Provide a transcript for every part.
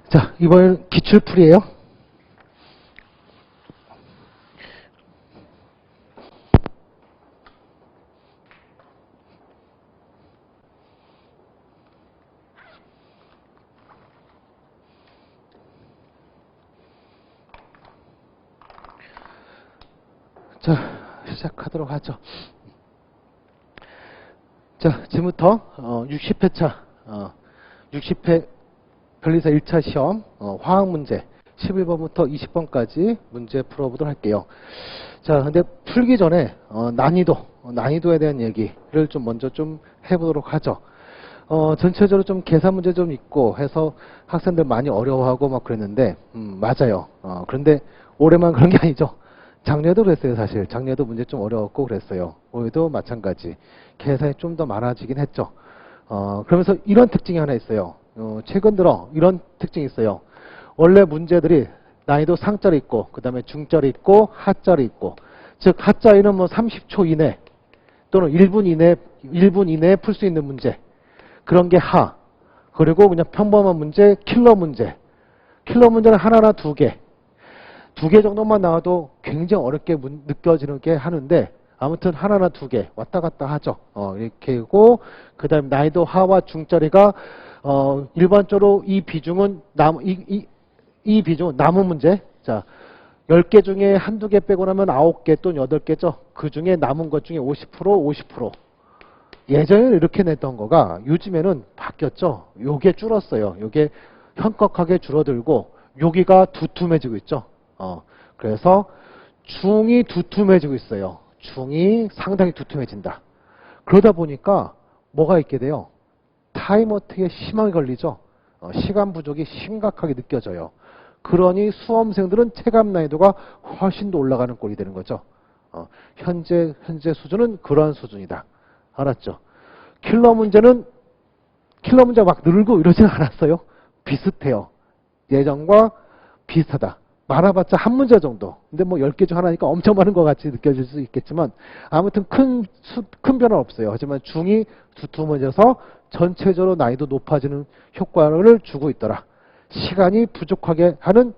자, 이번엔 기출풀이에요. 자, 시작하도록 하죠. 자, 지금부터 60회차 60회 변리사 1차 시험 화학 문제 11번부터 20번까지 문제 풀어보도록 할게요. 자, 근데 풀기 전에 난이도에 대한 얘기를 좀 먼저 좀 해보도록 하죠. 전체적으로 좀 계산 문제 좀 있고 해서 학생들 많이 어려워하고 막 그랬는데 맞아요. 그런데 올해만 그런 게 아니죠. 작년에도 그랬어요. 사실 작년에도 문제 좀 어려웠고 그랬어요. 올해도 마찬가지 계산이 좀 더 많아지긴 했죠. 그러면서 이런 특징이 하나 있어요. 최근 들어 이런 특징이 있어요. 원래 문제들이 난이도 상짜리 있고 그 다음에 중짜리 있고 하짜리 있고, 즉 하짜리는 뭐 30초 이내 또는 1분 이내에 풀 수 있는 문제, 그런 게 하. 그리고 그냥 평범한 문제, 킬러 문제는 하나나 두 개 정도만 나와도 굉장히 어렵게 느껴지는 게 하는데, 아무튼 하나나 두 개 왔다 갔다 하죠. 이렇게 하고, 그 다음에 난이도 하와 중짜리가 일반적으로 이 비중은 이 비중은 남은 문제. 자, 10개 중에 한두 개 빼고 나면 9개 또는 8개죠. 그 중에 남은 것 중에 50%. 예전에는 이렇게 냈던 거가 요즘에는 바뀌었죠. 요게 줄었어요. 요게 현격하게 줄어들고 여기가 두툼해지고 있죠. 그래서 중이 두툼해지고 있어요. 중이 상당히 두툼해진다. 그러다 보니까 뭐가 있게 돼요? 타임 어택에 심하게 걸리죠. 시간 부족이 심각하게 느껴져요. 그러니 수험생들은 체감 난이도가 훨씬 더 올라가는 꼴이 되는 거죠. 현재 수준은 그러한 수준이다. 알았죠? 킬러 문제가 막 늘고 이러지는 않았어요. 비슷해요. 예전과 비슷하다. 많아봤자 한 문제 정도. 근데 뭐 10개 중 하나니까 엄청 많은 것 같이 느껴질 수 있겠지만 아무튼 큰 변화는 없어요. 하지만 중이 두툼해져서 전체적으로 난이도 높아지는 효과를 주고 있더라. 시간이 부족하게 하는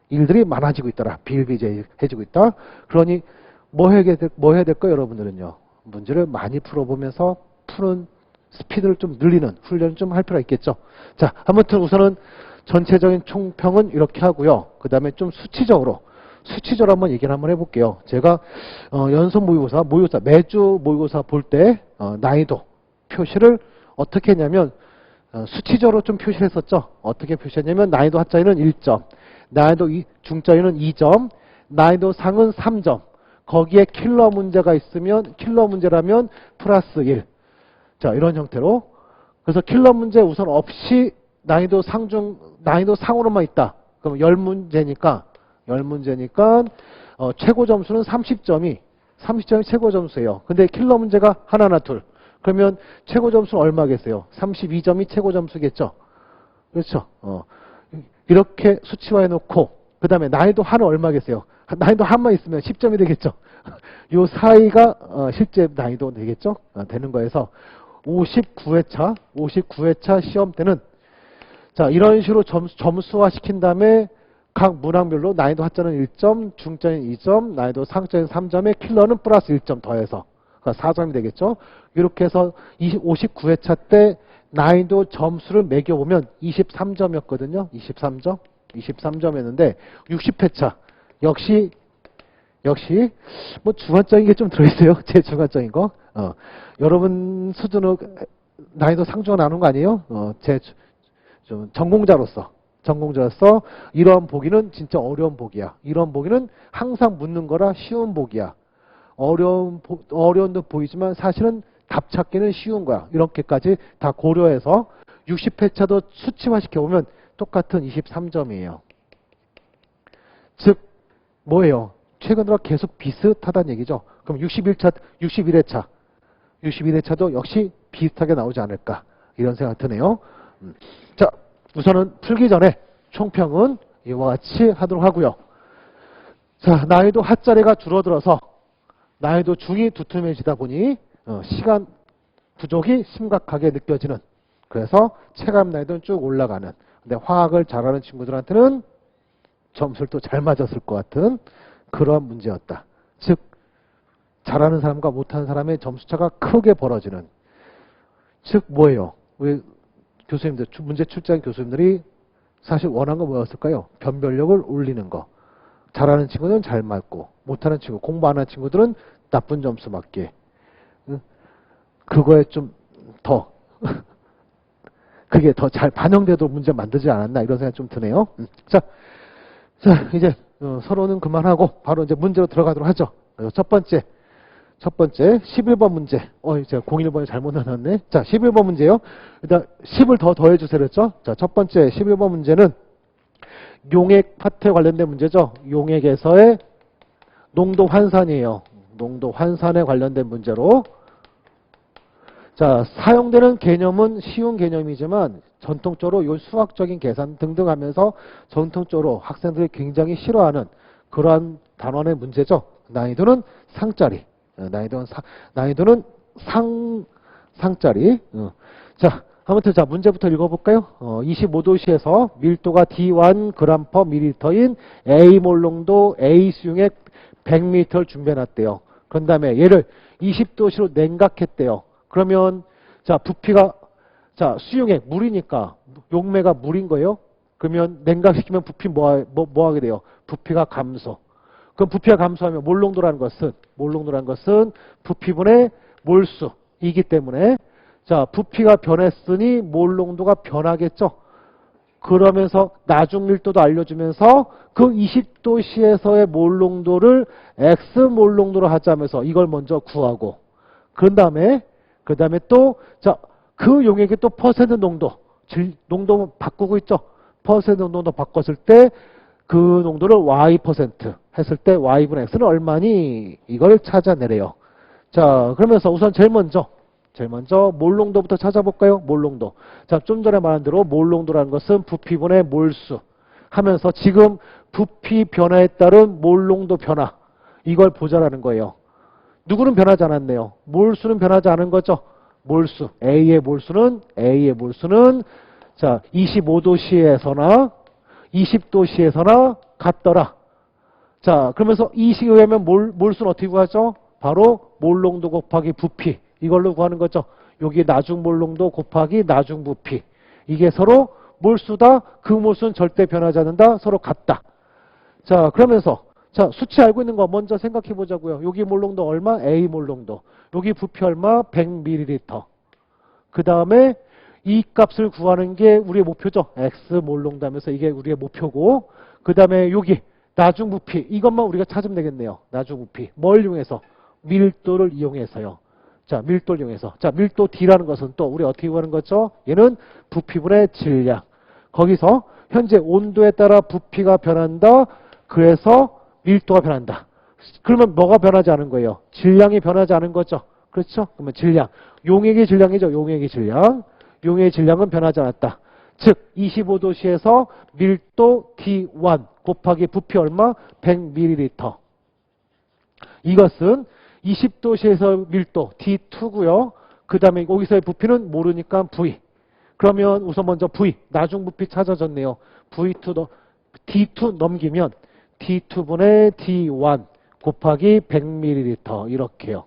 일들이 많아지고 있더라. 비일비재해지고 있다. 그러니 뭐 해야 될까요, 여러분들은요? 문제를 많이 풀어보면서 푸는 스피드를 좀 늘리는 훈련을 좀 할 필요가 있겠죠. 자, 아무튼 우선은 전체적인 총평은 이렇게 하고요. 그 다음에 좀 수치적으로 한번 얘기를 한번 해볼게요. 제가 연속 모의고사 매주 모의고사 볼 때 난이도 표시를 어떻게 했냐면 수치적으로 좀 표시를 했었죠. 어떻게 표시했냐면 난이도 하짜리는 1점, 난이도 중짜리는 2점, 난이도 상은 3점. 거기에 킬러 문제라면 플러스 1. 자, 이런 형태로. 그래서 킬러 문제 우선 없이 난이도 상으로만 있다. 그럼 10문제니까 최고 점수는 30점이 최고 점수예요. 근데 킬러 문제가 하나나 둘. 그러면 최고 점수는 얼마겠어요? 32점이 최고 점수겠죠. 그렇죠? 이렇게 수치화해 놓고, 그 다음에 난이도 하는 얼마겠어요? 난이도 한만 있으면 10점이 되겠죠. 요 사이가 실제 난이도 되겠죠. 되는 거에서 59회차 시험 때는 자, 이런 식으로 점수화 시킨 다음에 각 문항별로 난이도 하자는 1점, 중자는 2점, 난이도 상자는 3점에 킬러는 플러스 1점 더해서 4점이 되겠죠. 이렇게 해서 59회차 때 난이도 점수를 매겨보면 23점이었거든요. 23점이었는데 60회차 역시 뭐 주관적인 게 좀 들어있어요. 제 주관적인 거. 여러분 수준으로 난이도 상중하 나눈 거 아니에요? 좀 전공자로서 이런 보기는 진짜 어려운 보기야. 이런 보기는 항상 묻는 거라 쉬운 보기야. 어려운 듯 보이지만 사실은 답 찾기는 쉬운 거야. 이렇게까지 다 고려해서 60회차도 수치화 시켜보면 똑같은 23점이에요. 즉 뭐예요? 최근 들어 계속 비슷하다는 얘기죠. 그럼 61회차도 역시 비슷하게 나오지 않을까, 이런 생각 드네요. 자, 우선은 풀기 전에 총평은 이와 같이 하도록 하고요. 자, 난이도 하짜리가 줄어들어서 난이도 중이 두툼해지다 보니 시간 부족이 심각하게 느껴지는, 그래서 체감 난이도는 쭉 올라가는 근데 화학을 잘하는 친구들한테는 점수를 또 잘 맞았을 것 같은 그런 문제였다. 즉 잘하는 사람과 못하는 사람의 점수차가 크게 벌어지는. 즉 뭐예요? 우리 교수님들, 문제 출제한 교수님들이 사실 원한 건 뭐였을까요? 변별력을 올리는 거. 잘하는 친구는 잘 맞고 못하는 친구, 공부 안 하는 친구들은 나쁜 점수 맞게. 그거에 좀 더 그게 더 잘 반영되도록 문제 만들지 않았나 이런 생각이 좀 드네요. 자, 이제 서로는 그만하고 바로 이제 문제로 들어가도록 하죠. 첫 번째 11번 문제. 제가 01번을 잘못 넣어놨네. 자, 11번 문제요. 일단 10을 더 더해주세요. 그랬죠? 자, 첫 번째 11번 문제는 용액 파트에 관련된 문제죠. 용액에서의 농도 환산이에요. 농도 환산에 관련된 문제로. 자, 사용되는 개념은 쉬운 개념이지만 전통적으로 요 수학적인 계산 등등 하면서 전통적으로 학생들이 굉장히 싫어하는 그러한 단원의 문제죠. 난이도는 상짜리. 난이도는 상짜리. 자, 아무튼 자 문제부터 읽어볼까요? 25도씨에서 밀도가 D1 g per ml인 A몰 농도 A 수용액 100ml 준비해놨대요. 그런 다음에 얘를 20도씨로 냉각했대요. 그러면 자 부피가 자 수용액 물이니까 용매가 물인 거예요. 그러면 냉각시키면 부피 뭐 하게 돼요? 부피가 감소. 그럼 부피가 감소하면 몰농도라는 것은 부피분의 몰수이기 때문에 자 부피가 변했으니 몰농도가 변하겠죠. 그러면서 나중 밀도도 알려주면서 그 20도씨에서의 몰농도를 X 몰농도로 하자면서 이걸 먼저 구하고 그 다음에 또 자 그 용액의 또 퍼센트 농도 바꾸고 있죠. 퍼센트 농도 바꿨을 때 그 농도를 Y% 했을 때 Y분의 X는 얼마니? 이걸 찾아내래요. 자, 그러면서 우선 제일 먼저 몰농도부터 찾아볼까요? 몰농도. 자, 좀 전에 말한 대로 몰농도라는 것은 부피분의 몰수 하면서 지금 부피 변화에 따른 몰농도 변화 이걸 보자라는 거예요. 누구는 변하지 않았네요. 몰수는 변하지 않은 거죠. 몰수. A의 몰수는 자, 25도씨에서나 20도씨에서나 같더라. 자, 그러면서 이 식에 의하면 몰수는 어떻게 구하죠? 바로 몰농도 곱하기 부피. 이걸로 구하는 거죠. 여기 나중 몰농도 곱하기 나중 부피. 이게 서로 몰수다. 그 몰수는 절대 변하지 않는다. 서로 같다. 자, 그러면서 자, 수치 알고 있는 거 먼저 생각해 보자고요. 여기 몰농도 얼마? A 몰농도. 여기 부피 얼마? 100ml. 그 다음에 이 값을 구하는 게 우리의 목표죠. X 몰농도 하면서 이게 우리의 목표고 그 다음에 여기 나중 부피 이것만 우리가 찾으면 되겠네요. 나중 부피. 뭘 이용해서? 밀도를 이용해서요. 자, 밀도를 이용해서. 자, 밀도 D라는 것은 또 우리 어떻게 구하는 거죠? 얘는 부피분의 질량. 거기서 현재 온도에 따라 부피가 변한다. 그래서 밀도가 변한다. 그러면 뭐가 변하지 않은 거예요? 질량이 변하지 않은 거죠. 그렇죠? 그러면 질량. 용액의 질량이죠. 용액의 질량. 용액의 질량은 변하지 않았다. 즉 25도씨에서 밀도 D1 곱하기 부피 얼마? 100ml. 이것은 20도씨에서 밀도 D2고요. 그 다음에 여기서의 부피는 모르니까 V. 그러면 우선 먼저 V. 나중 부피 찾아졌네요. D2 넘기면 D2분의 D1 곱하기 100ml 이렇게요.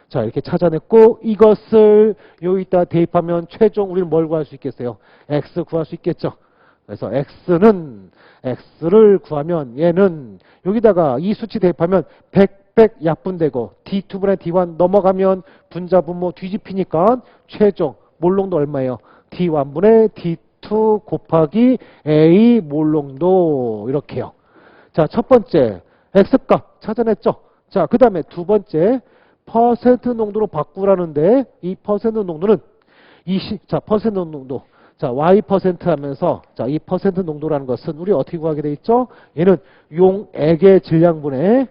자, 이렇게 찾아냈고 이것을 여기다 대입하면 최종 우리는 뭘 구할 수 있겠어요? X 구할 수 있겠죠. 그래서 X를 구하면 얘는 여기다가 이 수치 대입하면 100 약분되고 D2분의 D1 넘어가면 분자 분모 뒤집히니까 최종 몰농도 얼마예요? D1분의 D2 곱하기 A 몰농도 이렇게요. 자, 첫 번째 X값 찾아냈죠. 자, 그 다음에 두 번째 퍼센트 농도로 바꾸라는데 이 퍼센트 농도는 퍼센트 농도. 자, Y% 하면서 자, 이 퍼센트 농도라는 것은 우리 어떻게 구하게 돼 있죠? 얘는 용액의 질량분의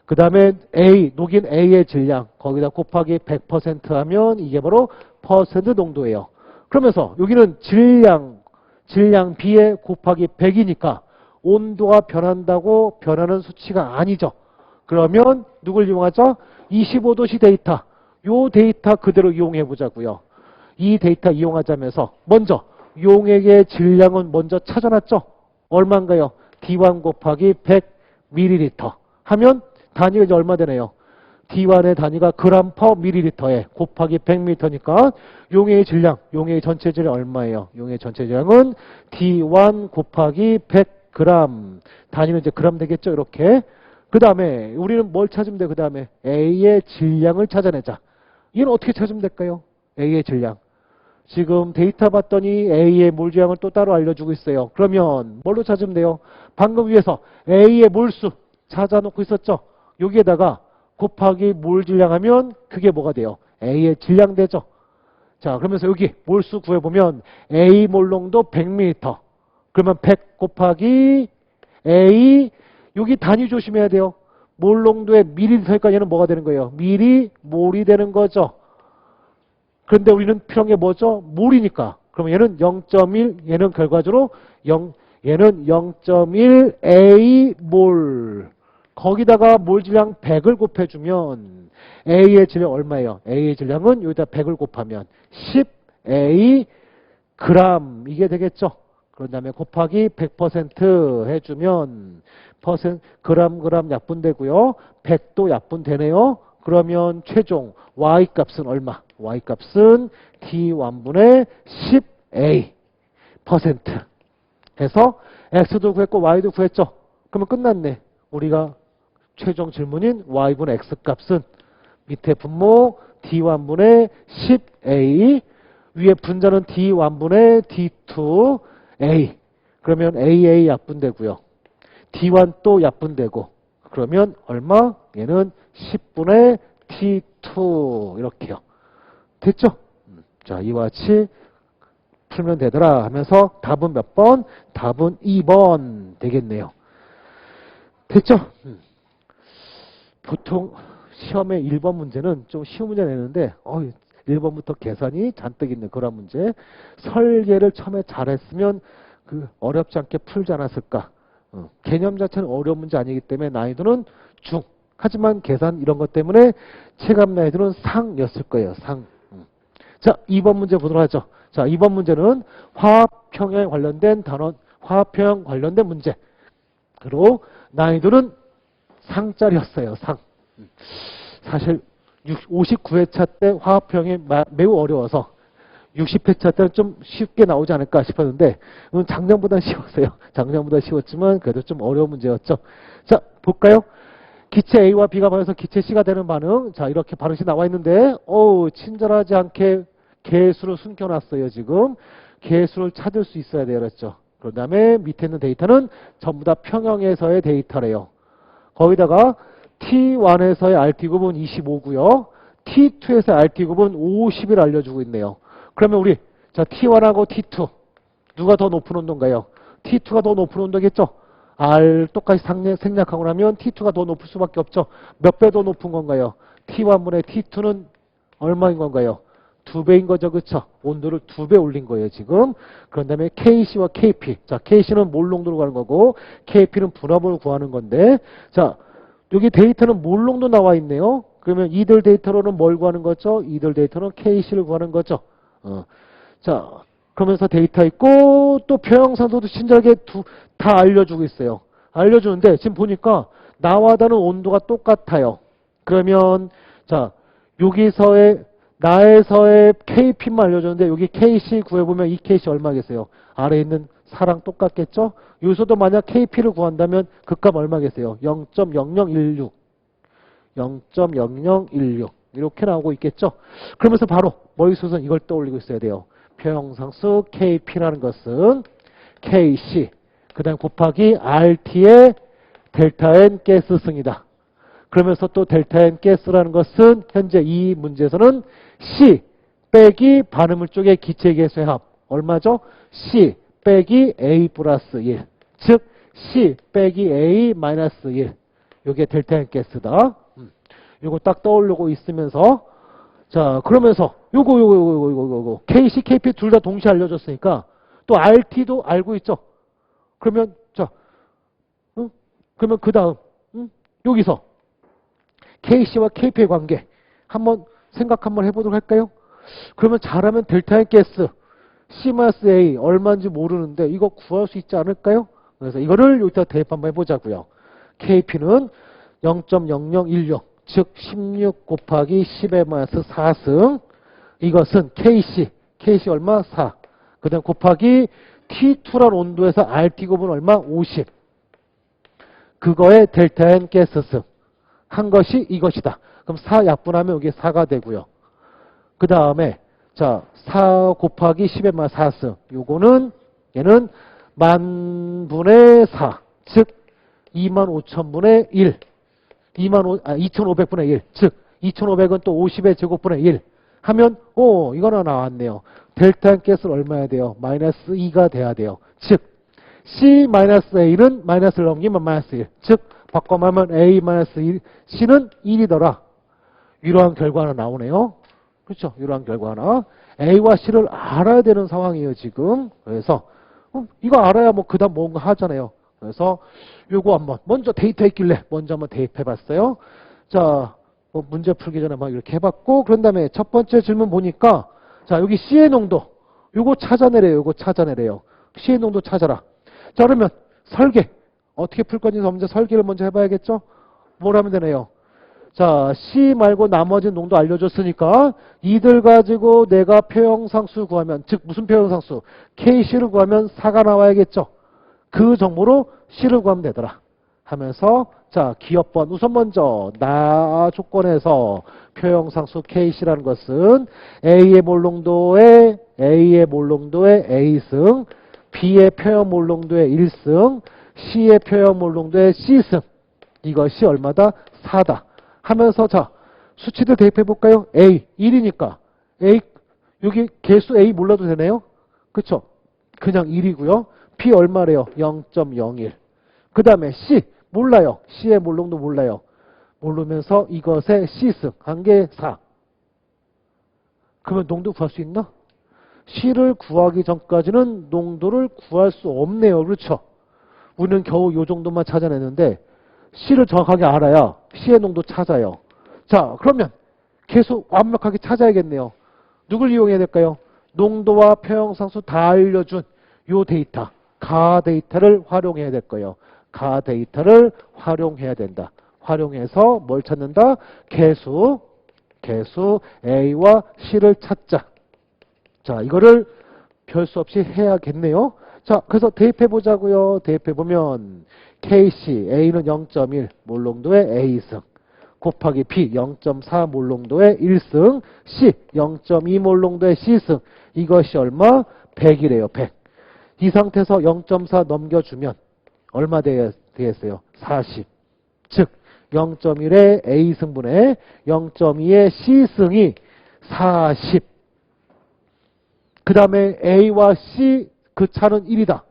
그 다음에 녹인 A의 질량 거기다 곱하기 100% 하면 이게 바로 퍼센트 농도예요. 그러면서 여기는 질량 B에 곱하기 100이니까 온도가 변한다고 변하는 수치가 아니죠. 그러면 누굴 이용하죠? 25도씨 데이터. 요 데이터 그대로 이용해 보자고요. 이 데이터 이용하자면서 먼저 용액의 질량은 먼저 찾아놨죠? 얼마인가요? D1 곱하기 100ml 하면 단위가 이제 얼마 되네요? D1의 단위가 그램 퍼 밀리리터에 곱하기 100m니까 용액의 질량, 용액의 전체 질량 얼마예요? 용액의 전체 질량은 D1 곱하기 100g. 단위는 이제 그램 되겠죠? 이렇게. 그 다음에 우리는 뭘 찾으면 돼? 그 다음에 A의 질량을 찾아내자. 이건 어떻게 찾으면 될까요? A의 질량. 지금 데이터 봤더니 A의 몰 질량을 또 따로 알려주고 있어요. 그러면 뭘로 찾으면 돼요? 방금 위에서 A의 몰수 찾아놓고 있었죠? 여기에다가 곱하기 몰 질량하면 그게 뭐가 돼요? A의 질량 되죠? 자, 그러면서 여기 몰수 구해보면 A 몰농도 100ml. 그러면 100 곱하기 A, 여기 단위 조심해야 돼요. 몰농도의 밀리리터니까 얘는 뭐가 되는 거예요? 몰이 되는 거죠. 그런데 우리는 필요한 게 뭐죠? 몰이니까. 그러면 얘는 0.1, 얘는 결과적으로 얘는 0.1 A 몰. 거기다가 몰 질량 100을 곱해주면 A의 질량 얼마예요? A의 질량은 여기다 100을 곱하면 10A 그램 이게 되겠죠? 그런 다음에 곱하기 100% 해주면 그램 약분되고요. 100도 약분되네요. 그러면 최종 Y 값은 얼마? Y 값은 D1분의 10A 퍼센트 해서 X도 구했고 Y도 구했죠? 그러면 끝났네. 우리가 최종 질문인 Y분의 X 값은 밑에 분모 D1분의 10A 위에 분자는 D1분의 D2A 그러면 AA 약분되고요. D1 또 약분되고 그러면 얼마? 얘는 10분의 T2 이렇게요. 됐죠? 자, 이와 같이 풀면 되더라 하면서 답은 몇 번? 답은 2번 되겠네요. 됐죠? 보통 시험에 1번 문제는 좀 쉬운 문제 내는데 1번부터 계산이 잔뜩 있는 그런 문제. 설계를 처음에 잘했으면 그 어렵지 않게 풀지 않았을까. 개념 자체는 어려운 문제 아니기 때문에 난이도는 중. 하지만 계산 이런 것 때문에 체감 난이도는 상이었을 거예요. 상. 자, 2번 문제 보도록 하죠. 자, 2번 문제는 화학평형에 관련된 단원, 화학평형 관련된 문제. 그리고 난이도는 상짜리였어요. 상. 사실 59회차 때 화학평이 매우 어려워서 60회차 때는 좀 쉽게 나오지 않을까 싶었는데 작년보다 쉬웠어요. 작년보다 쉬웠지만 그래도 좀 어려운 문제였죠. 자, 볼까요? 기체 A와 B가 모여서 기체 C가 되는 반응. 자, 이렇게 반응식 나와 있는데 친절하지 않게 개수를 숨겨놨어요. 지금 개수를 찾을 수 있어야 돼요. 그렇죠? 그 다음에 밑에 있는 데이터는 전부 다 평형에서의 데이터래요. 거기다가 T1에서의 RT급은 25고요. T2에서의 RT급은 50을 알려주고 있네요. 그러면 우리 자 T1하고 T2 누가 더 높은 온도인가요? T2가 더 높은 온도겠죠? R 똑같이 생략하고 나면 T2가 더 높을 수밖에 없죠. 몇 배 더 높은 건가요? T1분의 T2는 얼마인 건가요? 2배인 거죠. 그쵸? 온도를 2배 올린 거예요. 지금. 그런 다음에 KC와 KP. 자, KC는 몰 농도로 가는 거고 KP는 분압을 구하는 건데 자, 여기 데이터는 몰 농도 나와 있네요. 그러면 이들 데이터로는 뭘 구하는 거죠? 이들 데이터는 KC를 구하는 거죠. 자, 그러면서 데이터 있고 또 평형산소도 친절하게 다 알려주고 있어요. 알려주는데 지금 보니까 나와 다른 온도가 똑같아요. 그러면 자, 여기서의 나에서의 KP만 알려줬는데 여기 KC 구해보면 이 KC 얼마겠어요? 아래에 있는 사랑 똑같겠죠? 여기서도 만약 KP를 구한다면 그 값 얼마겠어요? 0.0016 0.0016 이렇게 나오고 있겠죠? 그러면서 바로 머릿속에서 이걸 떠올리고 있어야 돼요. 평형상수 KP라는 것은 KC 그 다음 곱하기 RT의 델타 N 가스승이다. 그러면서 또 델타 N 가스라는 것은 현재 이 문제에서는 C 빼기 반응물 쪽의 기체 개수의 합 얼마죠? C 빼기 A 플러스 1 즉 C 빼기 A 마이너스 1 이게 델타 N 가스다. 요거 딱 떠오르고 있으면서 자 그러면서 요거 KC, KP 둘 다 동시에 알려줬으니까 또 RT도 알고 있죠. 그러면 자 그러면 그 다음 여기서 KC와 KP의 관계 한번 생각 한번 해보도록 할까요? 그러면 잘하면 델타 N 가스 C-A 얼마인지 모르는데 이거 구할 수 있지 않을까요? 그래서 이거를 여기다 대입 한번 해보자고요. KP는 0.0016, 즉 16 곱하기 10의 마이너스 4승. 이것은 KC 얼마? 4. 그 다음 곱하기 T2란 온도에서 RT 곱은 얼마? 50. 그거에 델타 N 가스승. 한 것이 이것이다. 그럼 4 약분하면 여기 4가 되고요. 그 다음에 자, 4 곱하기 10의 마이너스 4승. 요거는 얘는 만분의 4. 즉 25,000분의 1. 2,500분의 1. 즉 2,500은 또 50의 제곱분의 1. 하면 이거나 나왔네요. 델타 N 가스는 얼마야 돼요? 마이너스 2가 돼야 돼요. 즉 C-A는 마이너스를 넘기면 마이너스 1. 즉 바꿔하면 A-1, C는 1이더라. 이러한 결과가 나오네요. 그렇죠? 이러한 결과 하나. A와 C를 알아야 되는 상황이에요, 지금. 그래서 이거 알아야 뭐 그다음 뭔가 하잖아요. 그래서 요거 한번 먼저 데이터있길래 먼저 한번 대입해봤어요. 자, 뭐 문제 풀기 전에 막 이렇게 해봤고, 그런 다음에 첫 번째 질문 보니까 자, 여기 C의 농도 요거 찾아내래요. 요거 찾아내래요. C의 농도 찾아라. 자, 그러면 설계 어떻게 풀 건지 먼저 설계를 먼저 해봐야겠죠? 뭘 하면 되나요? 자, C 말고 나머지 농도 알려줬으니까 이들 가지고 내가 표형상수 구하면, 즉 무슨 표형상수? KC를 구하면 4가 나와야겠죠? 그 정보로 C를 구하면 되더라 하면서 자, 기업번 우선 먼저 나 조건에서 표형상수 KC라는 것은 A의 몰농도에 A승, B의 표형 몰농도의 1승, C의 표형 몰농도의 C승. 이것이 얼마다? 4다. 하면서 자, 수치들 대입해 볼까요? A 1이니까 A 여기 개수 A 몰라도 되네요. 그렇죠? 그냥 1이고요. P 얼마래요? 0.01. 그 다음에 C 몰라요. C의 몰농도 몰라요. 모르면서 이것의 C승 한 개 4. 그러면 농도 구할 수 있나? C를 구하기 전까지는 농도를 구할 수 없네요. 그렇죠? 우리는 겨우 요 정도만 찾아내는데 C를 정확하게 알아야 C의 농도 찾아요. 자, 그러면 계속 완벽하게 찾아야겠네요. 누굴 이용해야 될까요? 농도와 표형상수 다 알려준 요 데이터, 가 데이터를 활용해야 될 거예요. 가 데이터를 활용해야 된다. 활용해서 뭘 찾는다? 개수 A와 C를 찾자. 자, 이거를 별 수 없이 해야겠네요. 자, 그래서 대입해 보자고요. 대입해 보면 KC A는 0.1 몰농도의 A승 곱하기 B 0.4 몰농도의 1승 C 0.2 몰농도의 C승. 이것이 얼마? 100이래요. 100. 이 상태에서 0.4 넘겨주면 얼마 되겠어요? 40. 즉 0.1의 A승분의 0.2의 C승이 40. 그 다음에 A와 C 그 차는 1이다.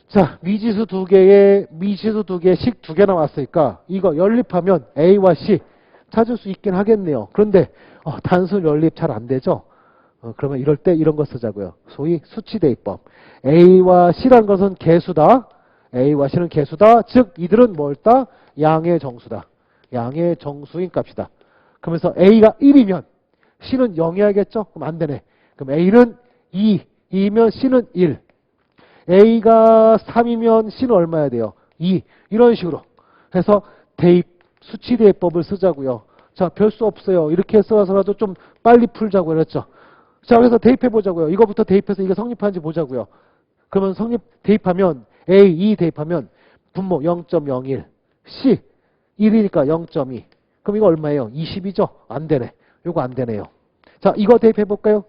자, 미지수 두 개씩 두 개 나왔으니까 이거 연립하면 A와 C 찾을 수 있긴 하겠네요. 그런데 단순 연립 잘 안 되죠? 그러면 이럴 때 이런 거 쓰자고요. 소위 수치대입법. A와 C란 것은 개수다. A와 C는 개수다. 즉 이들은 뭘다? 양의 정수다. 양의 정수인 값이다. 그러면서 A가 1이면 C는 0이어야겠죠? 그럼 안 되네. 그럼 A는 2이면 C는 1. A가 3이면 C는 얼마야 돼요? 2. 이런 식으로 해서 수치 대입법을 쓰자고요. 자, 별 수 없어요. 이렇게 써서라도 좀 빨리 풀자고 그랬죠. 자, 그래서 대입해 보자고요. 이거부터 대입해서 이게 성립하는지 보자고요. 그러면 대입하면 A, 2 대입하면 분모 0.01, C 1이니까 0.2. 그럼 이거 얼마예요? 20이죠? 안 되네. 요거 안 되네요. 자, 이거 대입해 볼까요?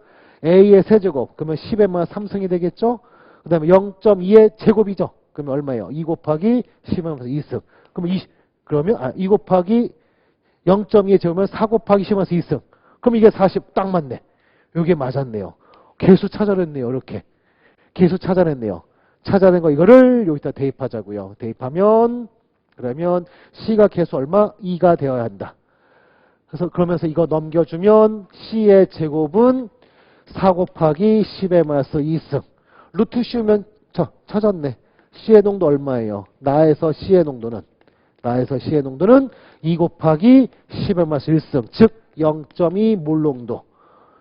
A의 세제곱. 그러면 10의 마 3승이 되겠죠? 그 다음에 0.2의 제곱이죠? 그러면 얼마예요? 2 곱하기 10의 2승. 그러면 2 곱하기 0.2의 제곱이면 4 곱하기 10의 2승. 그럼 이게 40 딱 맞네. 요게 맞았네요. 개수 찾아냈네요. 이렇게. 개수 찾아냈네요. 찾아낸 거 이거를 여기다 대입하자고요. 대입하면 그러면 C가 개수 얼마? 2가 되어야 한다. 그래서 그러면서 이거 넘겨주면 C의 제곱은 4 곱하기 10의 마이너스 2승. 루트 씌우면 찾았네. C의 농도 얼마예요? 나에서 C의 농도는 2 곱하기 10의 마이너스 1승. 즉 0.2 몰농도.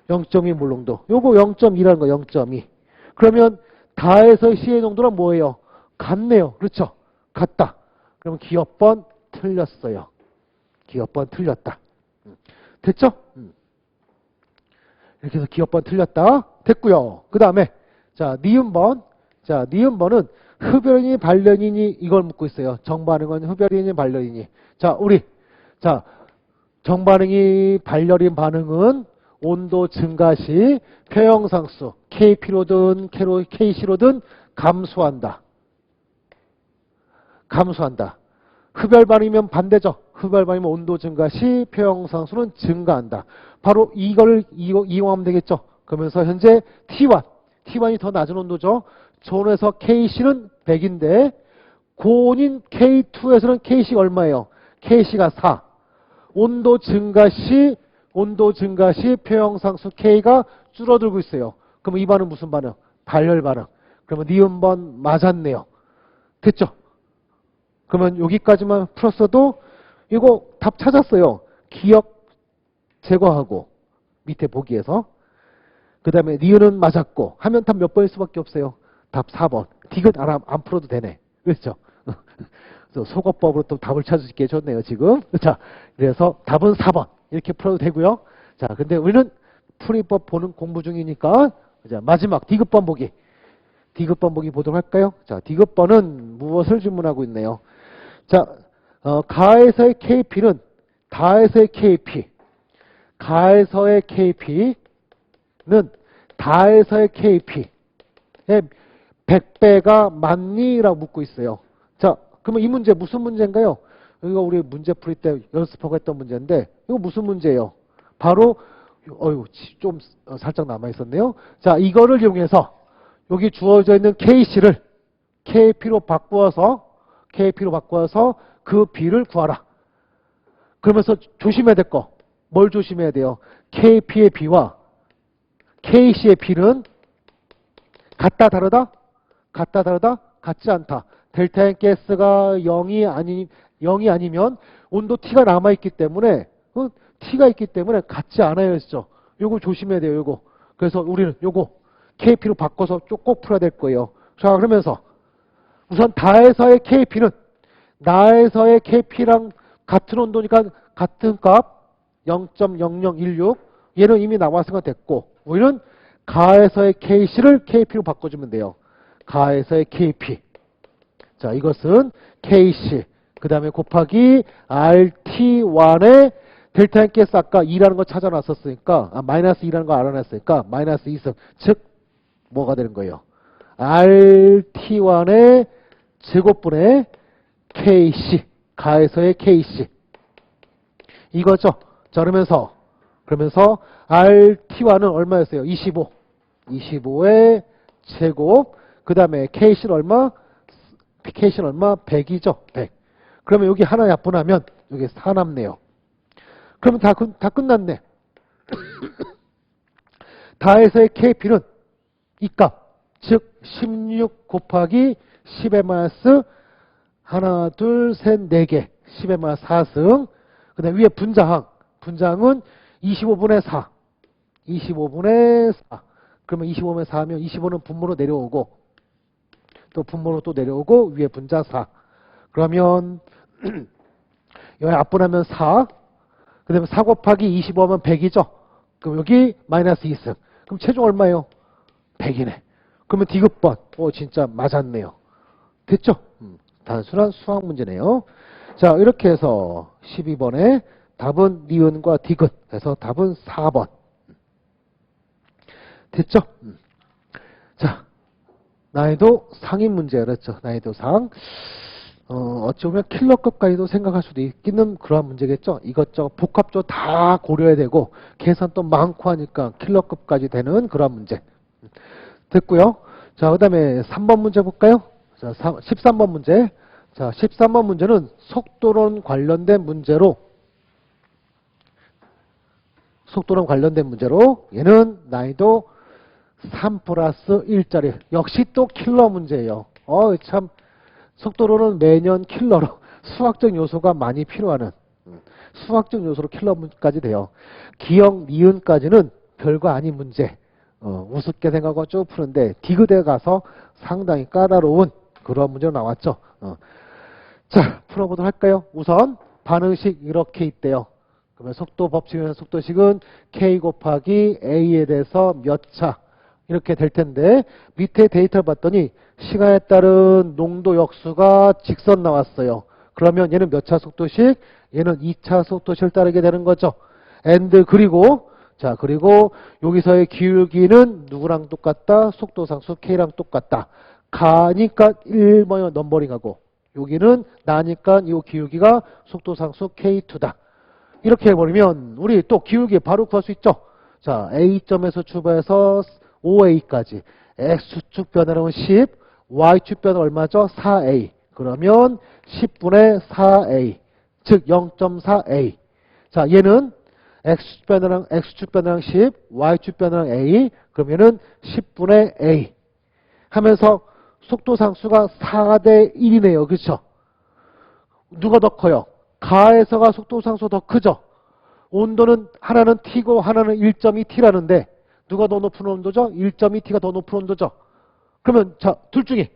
0.2 몰농도. 요거 0.2라는 거 0.2. 그러면 다에서의 C의 농도는 뭐예요? 같네요. 그렇죠? 같다. 그러면 기억번 틀렸어요. 기억번 틀렸다. 됐죠? 이렇게 해서 기억번 틀렸다. 됐고요. 그 다음에 자 니은번. 자 니은번은 흡연이니 발연이니 이걸 묻고 있어요. 정반응은 흡연이니 발연이니. 자 우리 자 정반응이 발열인 반응은 온도 증가 시 표형상수 KP로든 KC로든 감소한다. 감소한다. 흡열 반응이면 반대죠. 흡열 반응이면 온도 증가 시 표형상수는 증가한다. 바로 이걸 이용하면 되겠죠. 그러면서 현재 T1이 더 낮은 온도죠. 전원에서 KC는 100인데 고온인 K2에서는 KC가 얼마예요? KC가 4. 온도 증가 시 표형상수 K가 줄어들고 있어요. 그러면 이 반응 무슨 반응? 발열 반응. 그러면 니은번 맞았네요. 됐죠? 그러면 여기까지만 풀었어도 이거 답 찾았어요. 기억 제거하고 밑에 보기에서. 그 다음에 니은은 맞았고 하면 답 몇 번일 수밖에 없어요. 답 4번. 디귿 안 풀어도 되네. 그렇죠? 속어법으로 또 답을 찾을 수 있게 해줬네요, 지금. 자, 그래서 답은 4번. 이렇게 풀어도 되고요. 자, 근데 우리는 풀이법 보는 공부 중이니까, 자, 마지막 디귿번 보기. 디귿번 보기 보도록 할까요? 자, 디귿번은 무엇을 질문하고 있네요. 자, 가에서의 KP는 다에서의 KP. 가에서의 KP는 다에서의 KP의 100배가 맞니? 라고 묻고 있어요. 자, 그러면 이 문제 무슨 문제인가요? 이거 우리 문제 풀이 때 연습하고 했던 문제인데 이거 무슨 문제예요? 바로 좀 살짝 남아있었네요. 자, 이거를 이용해서 여기 주어져 있는 KC를 KP로 바꾸어서 그 B를 구하라. 그러면서 조심해야 될 거. 뭘 조심해야 돼요? KP의 B와 KC의 B는 같다 다르다? 같다 다르다? 같지 않다. 델타 N 가스가 0이 아니면 온도 T가 남아있기 때문에 T가 있기 때문에 같지 않아요. 했죠. 요거 조심해야 돼요. 요거. 그래서 우리는 요거 KP로 바꿔서 꼭 풀어야 될 거예요. 자, 그러면서 우선 다에서의 KP는 나에서의 KP랑 같은 온도니까 같은 값 0.0016 얘는 이미 나왔으니까 됐고 우리는 가에서의 KC를 KP로 바꿔주면 돼요. 가에서의 KP. 자, 이것은 KC. 그 다음에 곱하기 RT1의 델타 N 가스 아까 2라는 거 찾아놨었으니까, 마이너스 2라는 거 알아냈으니까, 마이너스 2승. 즉, 뭐가 되는 거예요? RT1의 제곱분의 KC. 가에서의 KC. 이거죠. 자, 그러면서 RT1은 얼마였어요? 25. 25의 제곱. 그 다음에 KC는 얼마? KC는 얼마? 100이죠. 100. 그러면 여기 하나 약분하면 여기 4 남네요. 그러면 다 끝났네. 다에서의 KP는 이 값. 즉 16 곱하기 10의 마이너스 하나, 둘, 셋, 4개. 10의 마이너스 4승. 그 다음에 위에 분자항은 25분의 4. 25분의 4. 그러면 25분의 4하면 25는 분모로 내려오고 또 분모로 또 내려오고 위에 분자 4. 그러면 여기 앞분하면 4. 그 다음에 4 곱하기 25하면 100이죠. 그럼 여기 마이너스 2승. 그럼 최종 얼마예요? 100이네. 그러면 디귿번. 진짜 맞았네요. 됐죠? 단순한 수학 문제네요. 자, 이렇게 해서 12번에 답은 니은과 디귿 해서 답은 4번. 됐죠? 자, 난이도 상인 문제 그렇죠. 난이도 상. 어찌 보면 킬러급까지도 생각할 수도 있기는 그러한 문제겠죠. 이것저것 복합적으로 다 고려해야 되고 계산도 많고 하니까 킬러급까지 되는 그러한 문제. 됐고요. 자, 그 다음에 3번 문제 볼까요? 자, 13번 문제. 자, 13번 문제는 속도론 관련된 문제로 얘는 난이도 3 플러스 1짜리. 역시 또 킬러 문제예요. 참 속도론은 매년 킬러로 수학적 요소가 많이 필요하는 수학적 요소로 킬러까지 돼요. 기억, 니은까지는 별거 아닌 문제. 우습게 생각하고 쭉 푸는데 디귿에 가서 상당히 까다로운 그런 문제가 나왔죠. 자, 풀어보도록 할까요? 우선 반응식 이렇게 있대요. 그러면 속도 법칙에서 속도식은 K 곱하기 A에 대해서 몇 차 이렇게 될 텐데 밑에 데이터를 봤더니 시간에 따른 농도 역수가 직선 나왔어요. 그러면 얘는 몇 차 속도식? 얘는 2차 속도식을 따르게 되는 거죠. and 그리고 자, 그리고 여기서의 기울기는 누구랑 똑같다? 속도상수 K랑 똑같다. 가니까 1번이 넘버링하고 여기는 나니까 이 기울기가 속도상수 K2다. 이렇게 해버리면 우리 또 기울기 바로 구할 수 있죠. 자, A점에서 출발해서 OA까지 X축 변화량은 10, Y축 변화 얼마죠? 4A. 그러면 10분의 4A, 즉 0.4A. 자, 얘는 X축 변화량 10, Y축 변화량 A, 그러면은 10분의 A 하면서 속도상수가 4대 1이네요. 그렇죠? 누가 더 커요? 가에서가 속도상수 더 크죠? 온도는 하나는 T고 하나는 1.2T라는데 누가 더 높은 온도죠? 1.2T가 더 높은 온도죠? 그러면 자, 둘 중에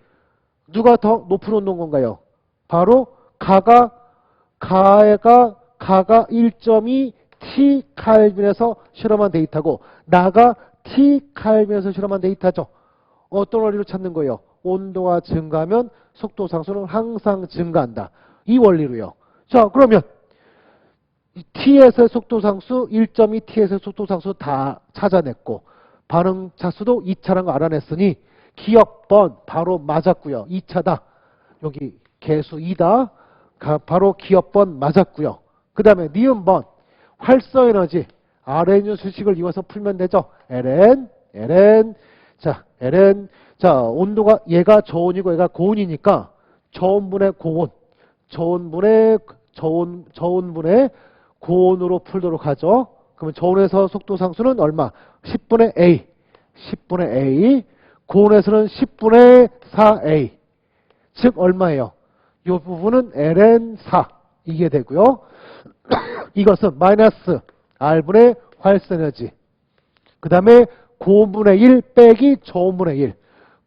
누가 더 높은 온도인 건가요? 바로 가가 1.2T 칼빈에서 실험한 데이터고 나가 T 칼빈에서 실험한 데이터죠. 어떤 원리로 찾는 거예요? 온도가 증가하면 속도 상수는 항상 증가한다. 이 원리로요. 자, 그러면 T에서의 속도 상수, 1.2T에서의 속도 상수 다 찾아냈고 반응 차수도 2차라는 거 알아냈으니 기억번 바로 맞았고요. 2차다. 여기 개수 2다. 바로 기억번 맞았고요. 그 다음에 니은번 활성에너지 RNU 수식을 이용해서 풀면 되죠. ln 자 ln 자 온도가 얘가 저온이고 얘가 고온이니까 저온분의 고온 저온분의 고온으로 풀도록 하죠. 그러면 저온에서 속도 상수는 얼마? 10분의 A 고온에서는 10분의 4A 즉 얼마예요? 이 부분은 ln4 이게 되고요. 이것은 마이너스 R분의 활성에너지 그 다음에 고온분의 1 빼기 저온분의 1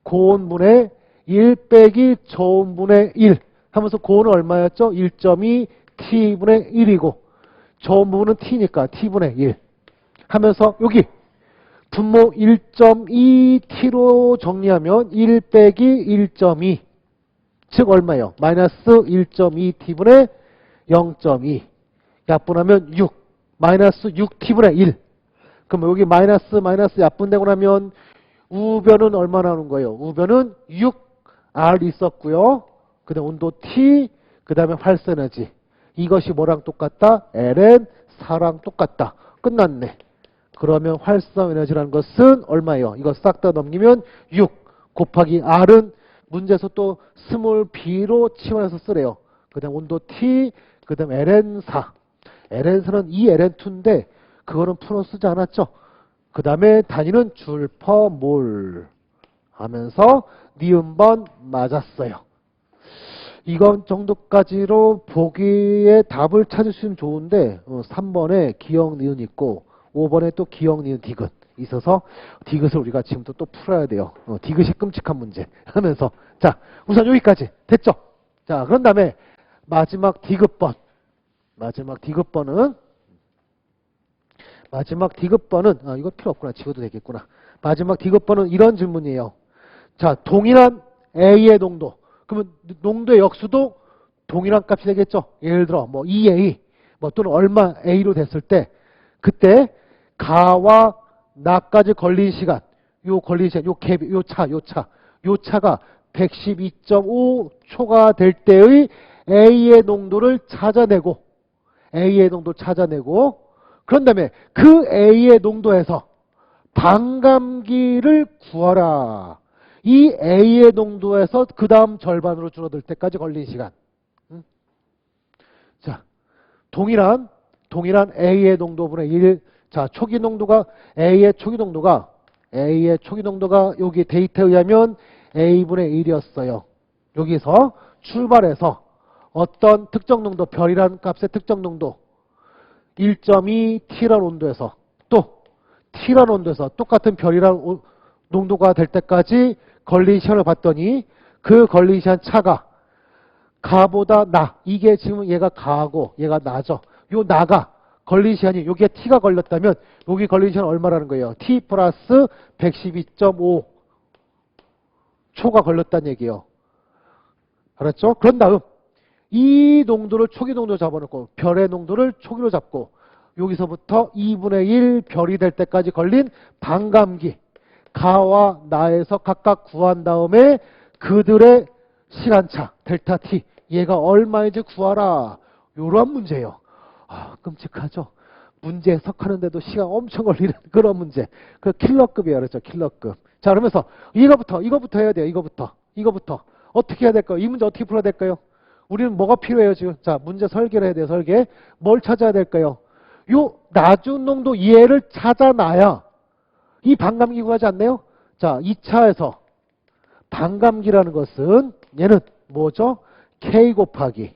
고온분의 1 빼기 저온분의 1 하면서 고온은 얼마였죠? 1.2T분의 1이고 저온 부분은 T니까 T분의 1 하면서 여기 분모 1.2T로 정리하면 1 빼기 1.2 즉 얼마예요? 마이너스 1.2T분의 0.2 약분하면 6 마이너스 6T분의 1 그럼 여기 마이너스 약분되고 나면 우변은 얼마 나오는 거예요? 우변은 6R 있었고요. 그 다음에 온도 T 그 다음에 활성에너지 이것이 뭐랑 똑같다? ln4랑 똑같다. 끝났네. 그러면 활성에너지라는 것은 얼마예요? 이거 싹 다 넘기면 6 곱하기 R은 문제에서 또 스몰 b로 치환해서 쓰래요. 그 다음 온도 T 그 다음 ln4 ln4는 2ln2인데 그거는 풀어 쓰지 않았죠. 그 다음에 단위는 줄 퍼 몰 하면서 니은번 맞았어요. 이건 정도까지로 보기에 답을 찾을 수 있으면 좋은데 3번에 기억 니은 있고 5번에 또 기억 니은 디귿 있어서 디귿을 우리가 지금부터 또 풀어야 돼요. 디귿이 끔찍한 문제 하면서 자 우선 여기까지 됐죠? 자 그런 다음에 마지막 디귿번 이거 필요 없구나. 지워도 되겠구나. 마지막 디귿번은 이런 질문이에요. 자 동일한 A의 농도 그러면 농도의 역수도 동일한 값이 되겠죠. 예를 들어 뭐 2A 뭐 또는 얼마 A로 됐을 때 그때 가와 나까지 걸린 시간 요 차가 112.5초가 될 때의 A의 농도를 찾아내고 그런 다음에 그 A의 농도에서 반감기를 구하라. 이 A의 농도에서 그 다음 절반으로 줄어들 때까지 걸린 시간. 자, 동일한 A의 농도분의 1. 자, A의 초기 농도가 여기 데이터에 의하면 A분의 1이었어요. 여기서 출발해서 어떤 특정 농도, 별이라는 값의 특정 농도 1.2T라는 온도에서 또 T라는 온도에서 똑같은 별이랑 농도가 될 때까지 걸린 시간을 봤더니 그 걸린 시간 차가 가보다 나. 이게 지금 얘가 가고 얘가 나죠. 요 나가 걸린 시간이 여기에 T가 걸렸다면 여기 걸린 시간 얼마라는 거예요? T 플러스 112.5 초가 걸렸다는 얘기예요. 알았죠? 그런 다음 이 농도를 초기 농도로 잡아놓고 별의 농도를 초기로 잡고 여기서부터 2분의 1 별이 될 때까지 걸린 반감기 가와 나에서 각각 구한 다음에 그들의 시간차 델타 T 얘가 얼마인지 구하라. 요런 문제예요. 아, 끔찍하죠. 문제 해석하는데도 시간 엄청 걸리는 그런 문제. 그 킬러급이에요. 그렇죠. 킬러급. 자, 그러면서 이거부터 해야 돼요. 이거부터. 어떻게 해야 될까요? 이 문제 어떻게 풀어야 될까요? 우리는 뭐가 필요해요, 지금? 자, 문제 설계를 해야 돼요, 설계. 뭘 찾아야 될까요? 요 낮은 농도 얘를 찾아놔야 이 반감기 구하지 않나요? 자, 2차에서 반감기라는 것은 얘는 뭐죠? K 곱하기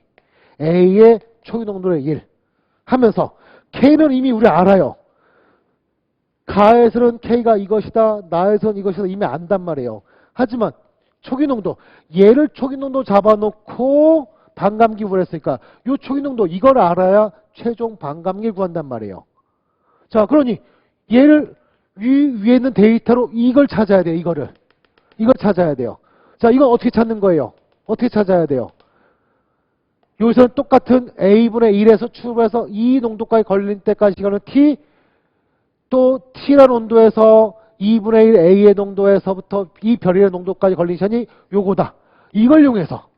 A의 초기 농도의 1 하면서 K는 이미 우리 알아요. 가에서는 K가 이것이다, 나에서는 이것이다 이미 안단 말이에요. 하지만 초기 농도, 얘를 초기 농도 잡아놓고 반감기 구했으니까 이 초기 농도 이걸 알아야 최종 반감기를 구한단 말이에요. 자, 그러니 얘를 위에 있는 데이터로 이걸 찾아야 돼요. 이걸 찾아야 돼요. 자, 이건 어떻게 찾는 거예요? 어떻게 찾아야 돼요? 여기서는 똑같은 A분의 1에서 출발해서 이 농도까지 걸릴 때까지 시간은 T, 또 T라는 온도에서 2분의 1 A의 농도에서부터 이 별의 농도까지 걸린 시간이 요거다. 이걸 이용해서.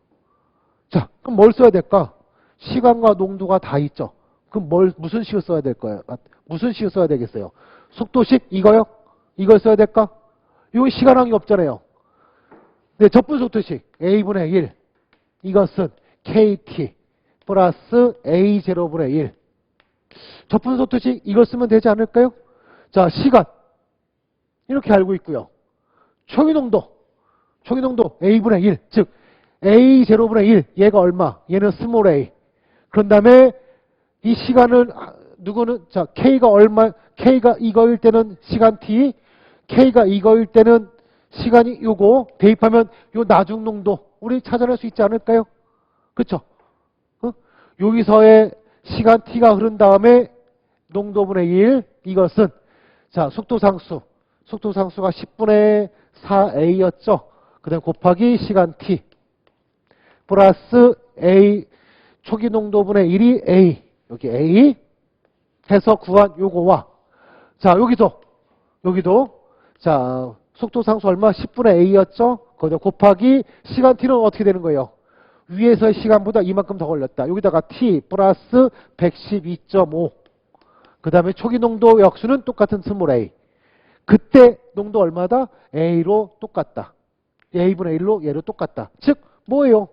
자, 그럼 뭘 써야 될까? 시간과 농도가 다 있죠. 그럼 무슨 식을 써야 될 거예요? 무슨 식을 써야 되겠어요? 속도식 이거요? 이걸 써야 될까? 이건 시간항이 없잖아요. 네, 접분 속도식 A분의 1 이것은 KT 플러스 A0분의 1 접분 속도식 이걸 쓰면 되지 않을까요? 자, 시간 이렇게 알고 있고요. 초기 농도 A분의 1 즉 A0분의 1 얘가 얼마? 얘는 스몰 a. 그런 다음에 이 시간은 누구는 자 K가 얼마? K가 이거일 때는 시간 T, K가 이거일 때는 시간이 요거 대입하면 요 나중 농도 우리 찾아낼 수 있지 않을까요? 그렇죠? 여기서의 시간 T가 흐른 다음에 농도분의 1 이것은 자 속도상수가 10분의 4A였죠. 그 다음에 곱하기 시간 T 플러스 A 초기 농도분의 1이 A 여기 A 해서 구한 요거와 자 여기도 자 속도상수 얼마? 10분의 A였죠. 거기다 곱하기 시간 T는 어떻게 되는 거예요? 위에서의 시간보다 이만큼 더 걸렸다. 여기다가 T 플러스 112.5 그 다음에 초기 농도 역수는 똑같은 스몰 a. 그때 농도 얼마다? A로 똑같다. A분의 1로 얘로 똑같다. 즉 뭐예요?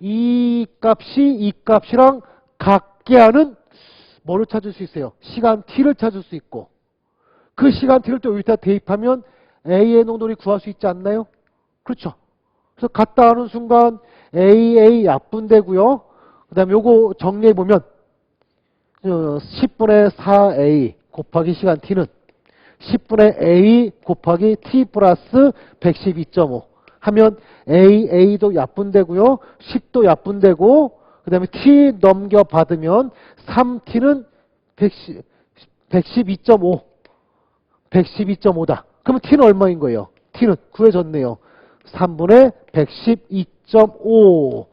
이 값이랑 같게 하는 뭐를 찾을 수 있어요? 시간 T를 찾을 수 있고 그 시간 T를 또 여기다 대입하면 A의 농도를 구할 수 있지 않나요? 그렇죠. 그래서 같다 하는 순간 AA 약분되고요. 그 다음에 요거 정리해보면 10분의 4A 곱하기 시간 T는 10분의 A 곱하기 T 플러스 112.5 하면 AA도 약분되고요. 10도 약분되고 그 다음에 T 넘겨받으면 3T는 112.5다. 그러면 T는 얼마인 거예요? T는 구해졌네요. 3분의 112.5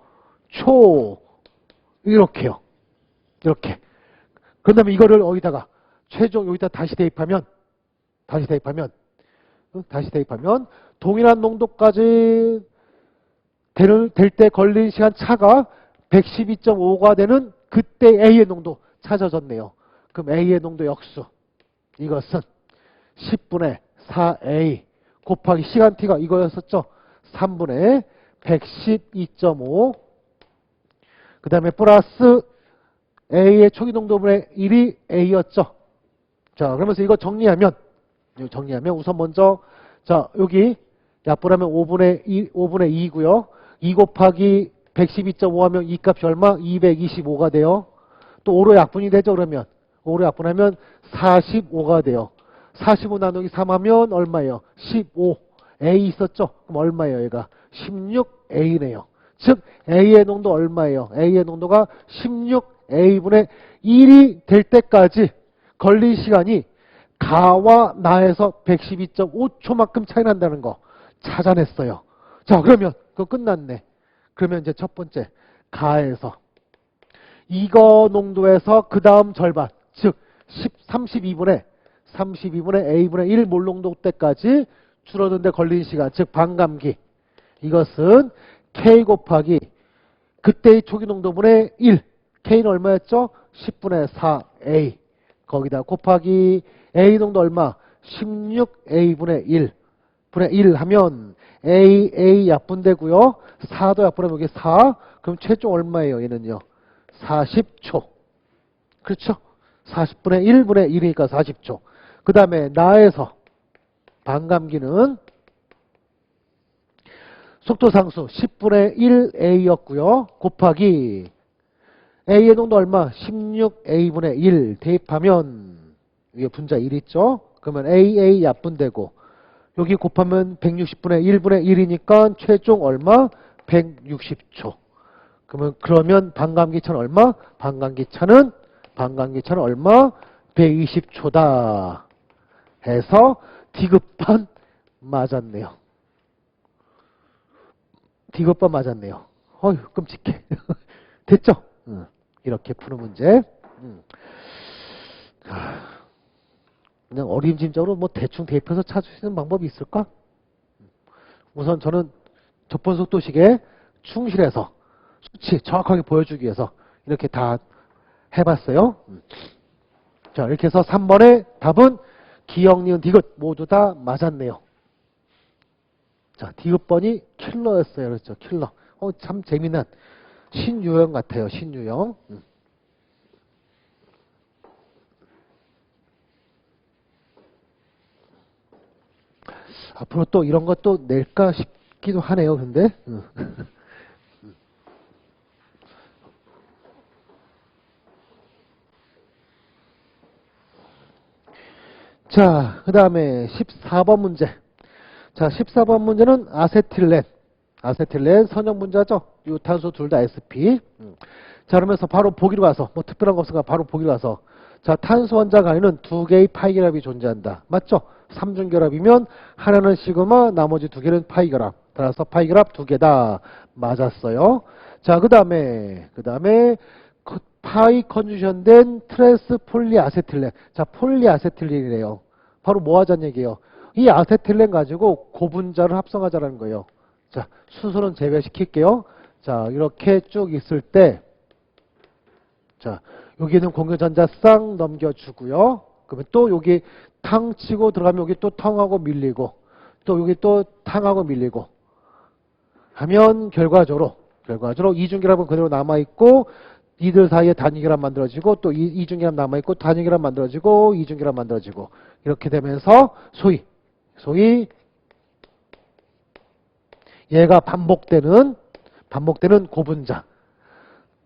초 이렇게요. 이렇게. 그 다음에 이거를 여기다가 최종 여기다 다시 대입하면 동일한 농도까지 될 때 걸린 시간 차가 112.5가 되는 그때 A의 농도 찾아졌네요. 그럼 A의 농도 역수 이것은 10분의 4A 곱하기 시간 T가 이거였었죠. 3분의 112.5 그 다음에 플러스 A의 초기 농도분의 1이 A였죠. 자, 그러면서 이거 정리하면 우선 먼저 자 여기 약분하면 5분의 2고요. 2 곱하기 112.5 하면 이 값이 얼마? 225가 돼요. 또 5로 약분이 되죠. 그러면 5로 약분하면 45가 돼요. 45 나누기 3 하면 얼마예요? 15. A 있었죠? 그럼 얼마예요, 얘가? 16A네요. 즉, A의 농도 얼마예요? A의 농도가 16A분의 1이 될 때까지 걸린 시간이 가와 나에서 112.5초만큼 차이 난다는 거 찾아냈어요. 자, 그러면 그거 끝났네. 그러면 이제 첫 번째, 가에서 이거 농도에서 그 다음 절반, 즉 32분의 A분의 1 몰 농도 때까지 줄어드는데 걸린 시간, 즉 반감기. 이것은 K 곱하기 그때의 초기 농도분의 1. K는 얼마였죠? 10분의 4A. 거기다 곱하기 A 농도 얼마? 16A분의 1. 분의 1 하면 A 약분되고요. 4도 약분하면 여기 4. 그럼 최종 얼마예요? 얘는요. 40초. 그렇죠? 40분의 1분의 1이니까 40초. 그 다음에 나에서 반감기는 속도상수 10분의 1A였고요. 곱하기 A의 농도 얼마? 16A분의 1 대입하면 위에 분자 1 있죠? 그러면 AA 약분되고 여기 곱하면 160분의 1분의 1이니까 최종 얼마? 160초. 그러면 반감기차는 얼마? 반감기차는 얼마? 120초다. 해서 D급반 맞았네요. D급반 맞았네요. 어휴, 끔찍해. 됐죠? 이렇게 푸는 문제. 그냥 어림짐작으로 뭐 대충 대입해서 찾을 수 있는 방법이 있을까? 우선 저는 접근 속도식에 충실해서 수치 정확하게 보여주기 위해서 이렇게 다 해봤어요. 자, 이렇게 해서 3번의 답은 기억, 니은, 디귿 모두 다 맞았네요. 자, 디귿번이 킬러였어요. 그렇죠? 킬러. 참 재미난 신유형 같아요. 신유형. 앞으로 또 이런 것도 낼까 싶기도 하네요. 근데 자, 그 다음에 14번 문제. 자, 14번 문제는 아세틸렌 선형 분자죠. 이 탄소 둘 다 sp. 자, 그러면서 바로 보기로 가서 뭐 특별한 거 없으니까 바로 보기로 가서 자, 탄소 원자 간에는 두 개의 파이 결합이 존재한다. 맞죠? 삼중 결합이면 하나는 시그마, 나머지 두 개는 파이 결합. 따라서 파이 결합 두 개다. 맞았어요. 자, 그 다음에 파이 컨주션 된 트랜스 폴리아세틸렌. 자, 폴리아세틸렌이래요. 바로 뭐 하자는 얘기예요. 이 아세틸렌 가지고 고분자를 합성하자라는 거예요. 자, 순서는 제외시킬게요. 자, 이렇게 쭉 있을 때, 자, 여기는 공유전자 싹 넘겨주고요. 그러면 또 여기 탕 치고 들어가면 여기 또 탕하고 밀리고, 또 여기 또 탕하고 밀리고, 하면 결과적으로 이중결합은 그대로 남아있고, 이들 사이에 단위결합 만들어지고, 또 이중결합 남아있고, 단위결합 만들어지고, 이중결합 만들어지고, 이렇게 되면서 소위 얘가 반복되는 고분자.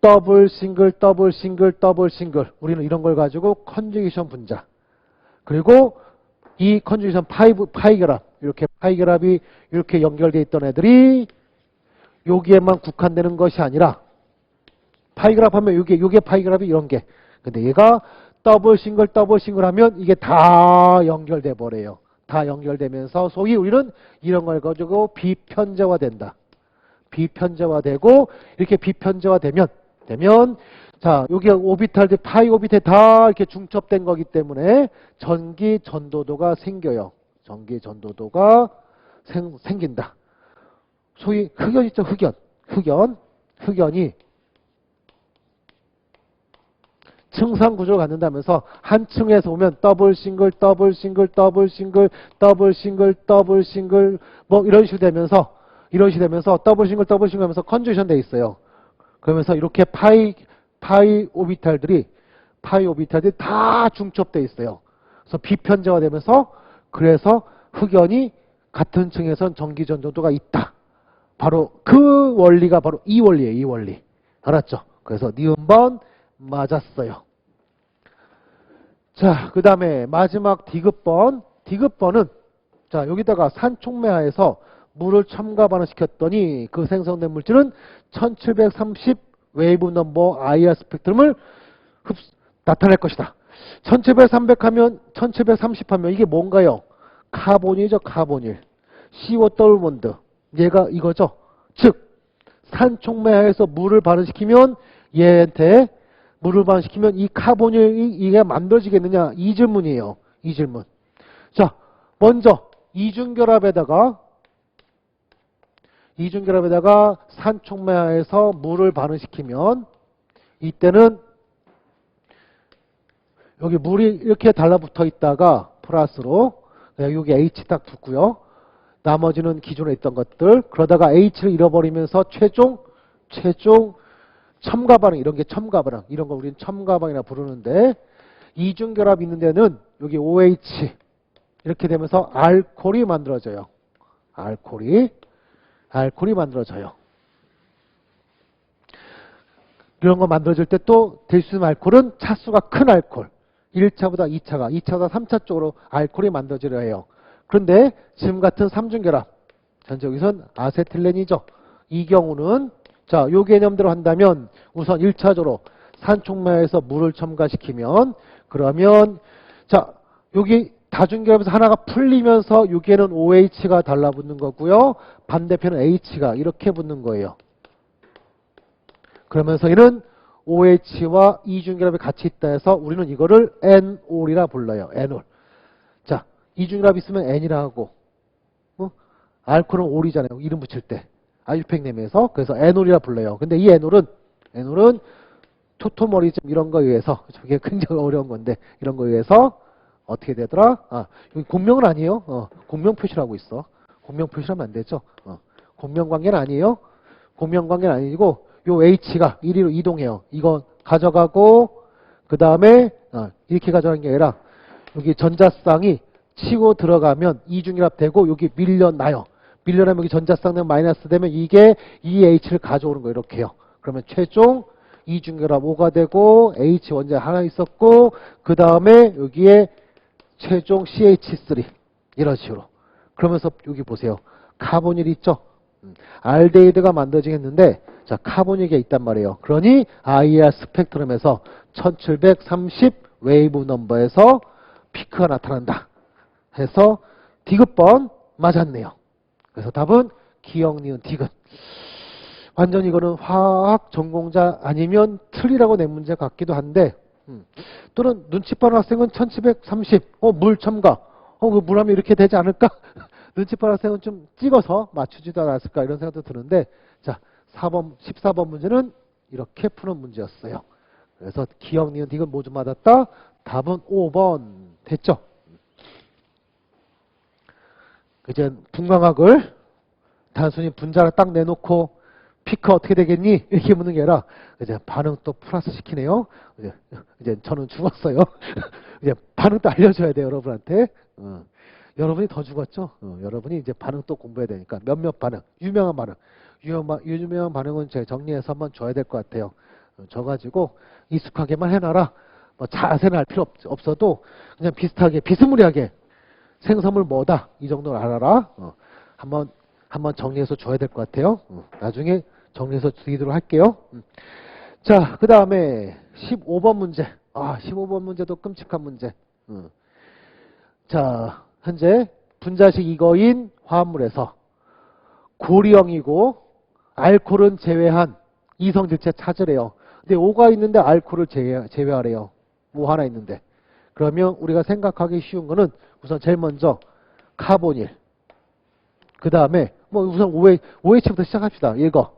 더블 싱글. 우리는 이런 걸 가지고 컨주게이션 분자. 그리고 이 컨주게이션 파이 결합. 이렇게 파이 결합이 이렇게 연결되어 있던 애들이 여기에만 국한되는 것이 아니라 파이 결합하면 요게 파이 결합이 이런 게. 근데 얘가 더블 싱글 하면 이게 다 연결돼 버려요. 다 연결되면서 소위 우리는 이런 걸 가지고 비편제화된다. 비편제화되고 이렇게 비편제화되면 자, 여기 오비탈들 파이 오비탈 다 이렇게 중첩된 거기 때문에 전기 전도도가 생겨요. 전기 전도도가 생긴다. 소위 흑연 있죠, 흑연이 층상 구조를 갖는다면서 한 층에서 오면 더블 싱글 뭐 이런 식으로 되면서 더블 싱글 하면서 컨주게이션 돼 있어요. 그러면서 이렇게 파이 오비탈들이 다 중첩돼 있어요. 그래서 비편제화 되면서 그래서 흑연이 같은 층에선 전기 전도도가 있다. 바로 그 원리가 바로 이 원리예요. 이 원리. 알았죠? 그래서 니은번 맞았어요. 자, 그 다음에 마지막 디귿번. 디귿번은 자, 여기다가 산촉매하에서 물을 첨가 반응시켰더니 그 생성된 물질은 1730 웨이브 넘버 IR 스펙트럼을 나타낼 것이다. 1700, 1730 하면 이게 뭔가요? 카본이죠, 카본일. CO 더블 본드. 얘가 이거죠. 즉, 산촉매하에서 물을 반응시키면 얘한테 물을 반응시키면 이 카본일이 이게 만들어지겠느냐? 이 질문이에요. 이 질문. 자, 먼저 이중결합에다가 산촉매하에서 물을 반응시키면 이때는 여기 물이 이렇게 달라붙어 있다가 플러스로 여기 H 딱 붙고요. 나머지는 기존에 있던 것들 그러다가 H를 잃어버리면서 최종 첨가 반응 이런 게 첨가 반응 이런 거 우리는 첨가 반응이라 부르는데 이중결합 있는 데는 여기 OH 이렇게 되면서 알코올이 만들어져요. 알코올이 만들어져요. 이런 거 만들어질 때 또 될 수 있는 알코올은 차수가 큰 알코올 1차보다 2차보다 3차 쪽으로 알코올이 만들어지려 해요. 그런데 지금 같은 삼중결합 현재 여기선 아세틸렌이죠. 이 경우는 자, 요 개념대로 한다면 우선 1차적으로 산촉매에서 물을 첨가시키면 그러면 자, 여기 다중결합에서 하나가 풀리면서 여기에는 OH가 달라붙는 거고요. 반대편은 H가 이렇게 붙는 거예요. 그러면서 얘는 OH와 이중결합이 같이 있다 해서 우리는 이거를 N올이라 불러요. N올. 자, 이중결합 있으면 N이라 하고 알코올은 올이잖아요. 이름 붙일 때. 아유팩nem에서 그래서 N올이라 불러요. 근데 이 N올은 토토머리즘 이런 거에 의해서 저게 굉장히 어려운 건데 이런 거에 의해서 어떻게 되더라? 아, 여기 공명은 아니에요. 공명 표시를 하고 있어. 공명 표시하면 안 되죠. 공명 관계는 아니에요. 공명 관계는 아니고 요 H가 이리로 이동해요. 이거 가져가고 그 다음에 이렇게 가져가는 게 아니라 여기 전자쌍이 치고 들어가면 이중결합 되고 여기 밀려나요. 밀려나면 여기 전자쌍 되면 마이너스 되면 이게 EH를 가져오는 거예요. 이렇게요. 그러면 최종 이중결합 O가 되고 H 원자 하나 있었고 그 다음에 여기에 최종 CH3 이런 식으로. 그러면서 여기 보세요. 카본일 있죠. 알데히드가 만들어지겠는데 자 카본일이 있단 말이에요. 그러니 IR 스펙트럼에서 1730 웨이브 넘버에서 피크가 나타난다. 해서 디귿번 맞았네요. 그래서 답은 기억, 니은, 디귿. 완전 이거는 화학 전공자 아니면 틀리라고 낸 문제 같기도 한데 또는 눈치 빠른 학생은 1730 물 첨가 물 하면 이렇게 되지 않을까? 눈치 빠른 학생은 좀 찍어서 맞추지도 않았을까 이런 생각도 드는데 자 14번 문제는 이렇게 푸는 문제였어요. 그래서 기억, 니은, 디귿 모두 맞았다. 답은 5번 됐죠? 이제 분광학을 단순히 분자를 딱 내놓고 피크 어떻게 되겠니? 이렇게 묻는 게 아니라 이제 반응 또 플러스 시키네요. 이제 저는 죽었어요. 이제 반응 또 알려줘야 돼요, 여러분한테. 여러분이 더 죽었죠? 여러분이 이제 반응 또 공부해야 되니까 몇몇 반응, 유명한 반응. 유명한 반응은 제가 정리해서 한번 줘야 될 것 같아요. 줘가지고 익숙하게만 해놔라. 뭐 자세는 알 필요 없어도 그냥 비슷하게, 비스무리하게 생성물 뭐다 이 정도는 알아라. 한번 정리해서 줘야 될 것 같아요. 나중에 정리해서 드리도록 할게요. 자, 그 다음에 15번 문제. 15번 문제도 끔찍한 문제. 자, 현재 분자식 이거인 화합물에서 고리형이고 알코올은 제외한 이성질체 찾으래요. 근데 O가 있는데 알코올을 제외하래요. O 하나 있는데. 그러면 우리가 생각하기 쉬운 거는 우선 제일 먼저 카본일. 그 다음에 뭐 우선 OH부터 시작합시다. 이거.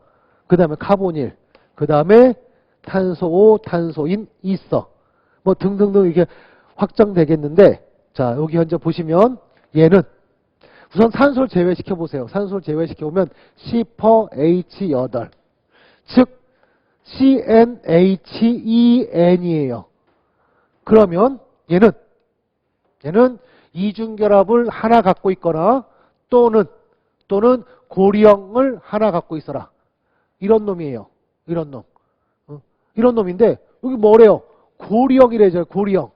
그 다음에 카본일. 그 다음에 탄소 O, 탄소인 있어. 뭐 등등등 이게 확정되겠는데 자 여기 현재 보시면 얘는 우선 산소를 제외시켜 보세요. 산소를 제외시켜 보면 C/H8 즉 CnH2n이에요. 그러면 얘는 이중결합을 하나 갖고 있거나 또는 고리형을 하나 갖고 있어라. 이런 놈이에요. 이런 놈. 이런 놈인데 여기 뭐래요? 고리형이래죠. 고리형.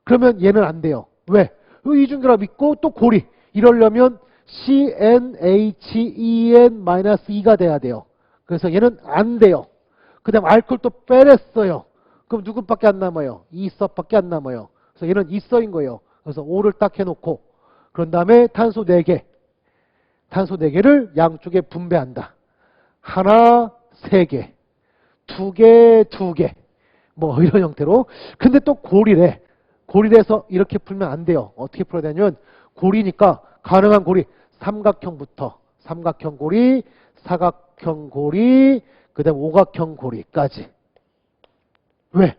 그러면 얘는 안 돼요. 왜? 이중결합 있고 또 고리. 이러려면 CnHen-2가 돼야 돼요. 그래서 얘는 안 돼요. 그 다음 알코올 또 빼냈어요. 그럼 누구밖에 안 남아요? 이서밖에 안 남아요. 그래서 얘는 이서인 거예요. 그래서 O를 딱 해놓고 그런 다음에 탄소 4개. 탄소 4개를 양쪽에 분배한다. 하나, 3개. 2개, 2개. 뭐 이런 형태로. 근데 또 고리래. 고리래서 이렇게 풀면 안 돼요. 어떻게 풀어야 되냐면 고리니까 가능한 고리 삼각형부터 삼각형 고리, 사각형 고리, 그 다음 오각형 고리까지. 왜?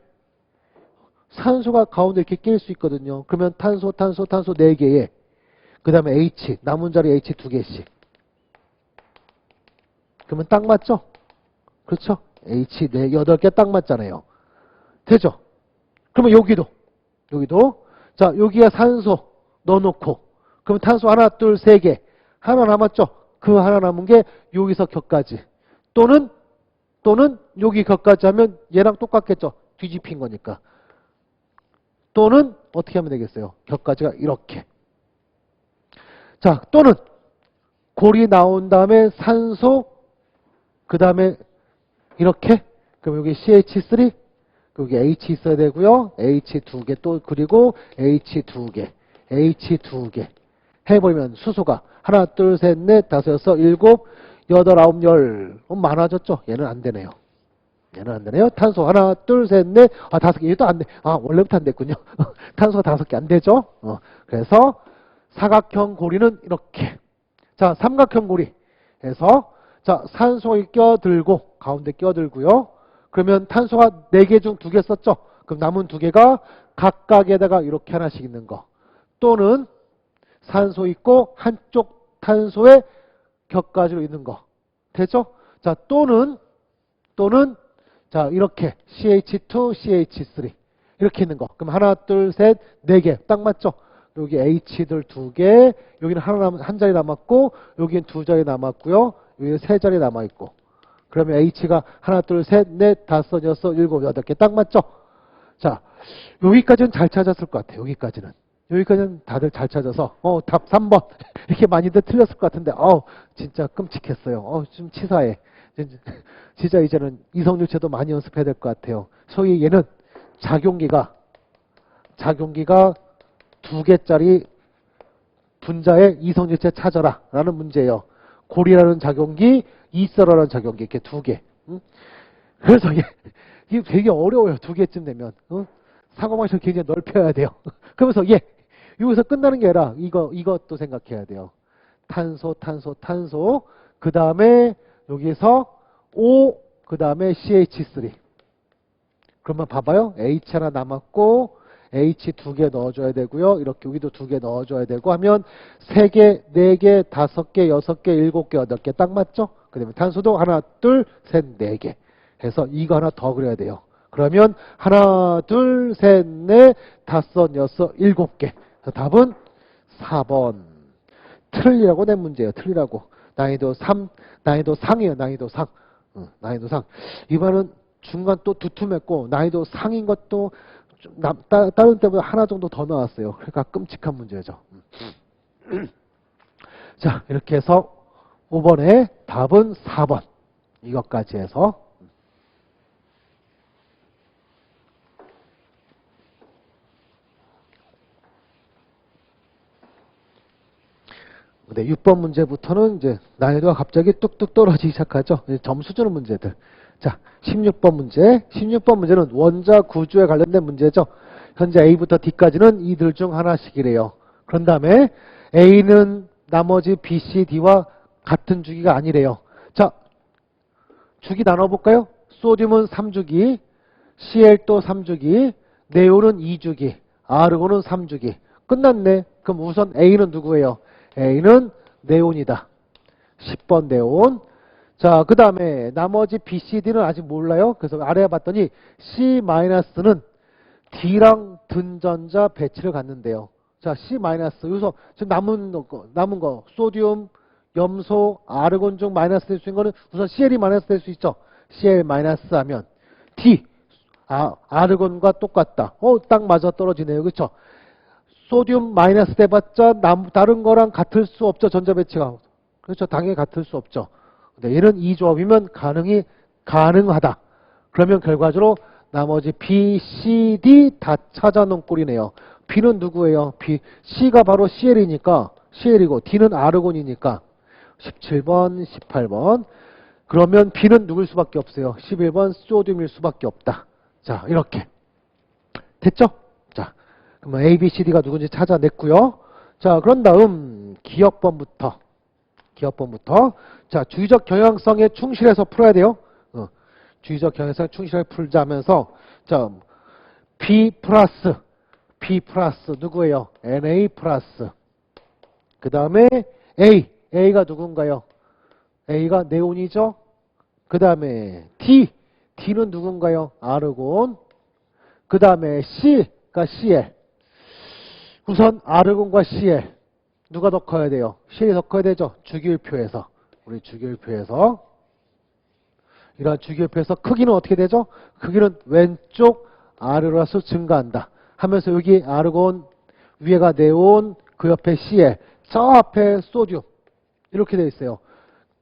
산소가 가운데 이렇게 낄 수 있거든요. 그러면 탄소 4개에 그 다음에 H, 남은 자리 H 2개씩. 그러면 딱 맞죠? 그렇죠? H 8개 딱 맞잖아요. 되죠? 그러면 여기도. 자, 여기가 산소 넣어놓고. 그럼 탄소 하나, 둘, 3개. 하나 남았죠? 그 하나 남은 게 여기서 격까지. 또는 여기 격까지 하면 얘랑 똑같겠죠? 뒤집힌 거니까. 또는 어떻게 하면 되겠어요? 격까지가 이렇게. 자, 또는 골이 나온 다음에 산소, 그 다음에 이렇게. 그럼 여기 CH3, 여기 H 있어야 되고요. H 2개 또 그리고 H 2개, H 2개 해보면 수소가 하나, 둘, 셋, 넷, 다섯, 여섯, 일곱, 여덟, 아홉, 열. 많아졌죠? 얘는 안 되네요. 탄소 하나, 둘, 셋, 넷, 다섯 개. 얘도 안 돼. 원래부터 안 됐군요. 탄소가 5개 안 되죠? 그래서 사각형 고리는 이렇게. 자, 삼각형 고리 해서 자, 산소를 껴들고 가운데 껴들고요. 그러면 탄소가 4개 중 2개 썼죠? 그럼 남은 2개가 각각에다가 이렇게 하나씩 있는 거. 또는 산소 있고 한쪽 탄소에 격가지로 있는 거. 됐죠? 자, 또는 자, 이렇게 CH2, CH3 이렇게 있는 거. 그럼 하나, 둘, 셋, 4개. 딱 맞죠? 여기 H들 2개, 여기는 한 자리 남았고, 여기는 2자리 남았고요. 여기는 3자리 남아있고. 그러면 H가 하나, 둘, 셋, 넷, 다섯, 여섯, 일곱, 8개. 딱 맞죠? 자, 여기까지는 잘 찾았을 것 같아요. 여기까지는 다들 잘 찾아서, 답 3번. 이렇게 많이들 틀렸을 것 같은데, 진짜 끔찍했어요. 좀 치사해. 진짜 이제는 이성유체도 많이 연습해야 될 것 같아요. 소위 얘는 작용기가 2개짜리 분자의 이성유체 찾아라 라는 문제예요. 고리라는 작용기, 이서라는 작용기 이렇게 2개. 그래서 이게 되게 어려워요. 2개쯤 되면. 사고방식을 굉장히 넓혀야 돼요. 그러면서 여기서 끝나는 게 아니라 이것도 생각해야 돼요. 탄소. 그 다음에 여기서 O, 그 다음에 CH3. 그러면 봐봐요. H 하나 남았고, H 2개 넣어줘야 되고요. 이렇게 여기도 2개 넣어줘야 되고 하면 3개, 4개, 5개, 6개, 7개, 8개 딱 맞죠? 그 다음에 탄소도 하나, 둘, 셋, 4개. 해서 이거 하나 더 그려야 돼요. 그러면 하나, 둘, 셋, 넷, 다섯, 여섯, 7개. 답은 4번. 틀리라고 낸 문제예요. 틀리라고. 난이도 3, 난이도 상이에요. 난이도 상. 난이도 상. 이번은 중간 또 두툼했고 난이도 상인 것도 좀 다른 때보다 하나 정도 더 나왔어요. 그러니까 끔찍한 문제죠. 자, 이렇게 해서 5번에 답은 4번. 이것까지 해서 근데 6번 문제부터는 이제 난이도가 갑자기 뚝뚝 떨어지기 시작하죠. 점수 주는 문제들. 자, 16번 문제. 16번 문제는 원자 구조에 관련된 문제죠. 현재 A부터 D까지는 이들 중 하나씩이래요. 그런 다음에 A는 나머지 B, C, D와 같은 주기가 아니래요. 자, 주기 나눠볼까요? 소듐은 3주기, Cl도 3주기, 네온은 2주기, 아르곤은 3주기. 끝났네. 그럼 우선 A는 누구예요? A는 네온이다. 10번 네온. 자, 그 다음에 나머지 B, C, D는 아직 몰라요. 그래서 아래에 봤더니 C-는 D랑 든전자 배치를 갖는데요. 자, C-, 여기서 지금 남은 거, 소듐, 염소, 아르곤 중 마이너스 될 수 있는 거는 우선 CL이 마이너스 될 수 있죠. CL 마이너스 하면 D, 아르곤과 똑같다. 딱 맞아 떨어지네요. 그렇죠? 소듐 마이너스 돼봤자 다른 거랑 같을 수 없죠. 전자 배치가. 그렇죠. 당연히 같을 수 없죠. 근데 얘는 이 조합이면 가능하다. 그러면 결과적으로 나머지 B, C, D 다 찾아놓은 꼴이네요. B는 누구예요? B, C가 바로 CL이니까 CL이고 D는 아르곤이니까 17번, 18번. 그러면 B는 누굴 수밖에 없어요. 11번 소듐일 수밖에 없다. 자, 이렇게. 됐죠? 자, 그러면 A, B, C, D가 누군지 찾아냈고요. 자, 그런 다음 기억번부터. 자, 주의적 경향성에 충실해서 풀어야 돼요. 주의적 경향성에 충실해 풀자면서 자, B 플러스 누구예요? NA 플러스. 그 다음에 A가 누군가요? A가 네온이죠. 그 다음에 D는 누군가요? 아르곤. 그 다음에 C가 CL. 우선 아르곤과 CL 누가 더 커야 돼요? CL이 더 커야 되죠. 주기율표에서. 우리 주기율표에서 이러한 주기율표에서 크기는 어떻게 되죠? 크기는 왼쪽 아래로서 증가한다 하면서 여기 아르곤, 위에가 네온, 그 옆에 CL, 저 앞에 소듐 이렇게 되어 있어요.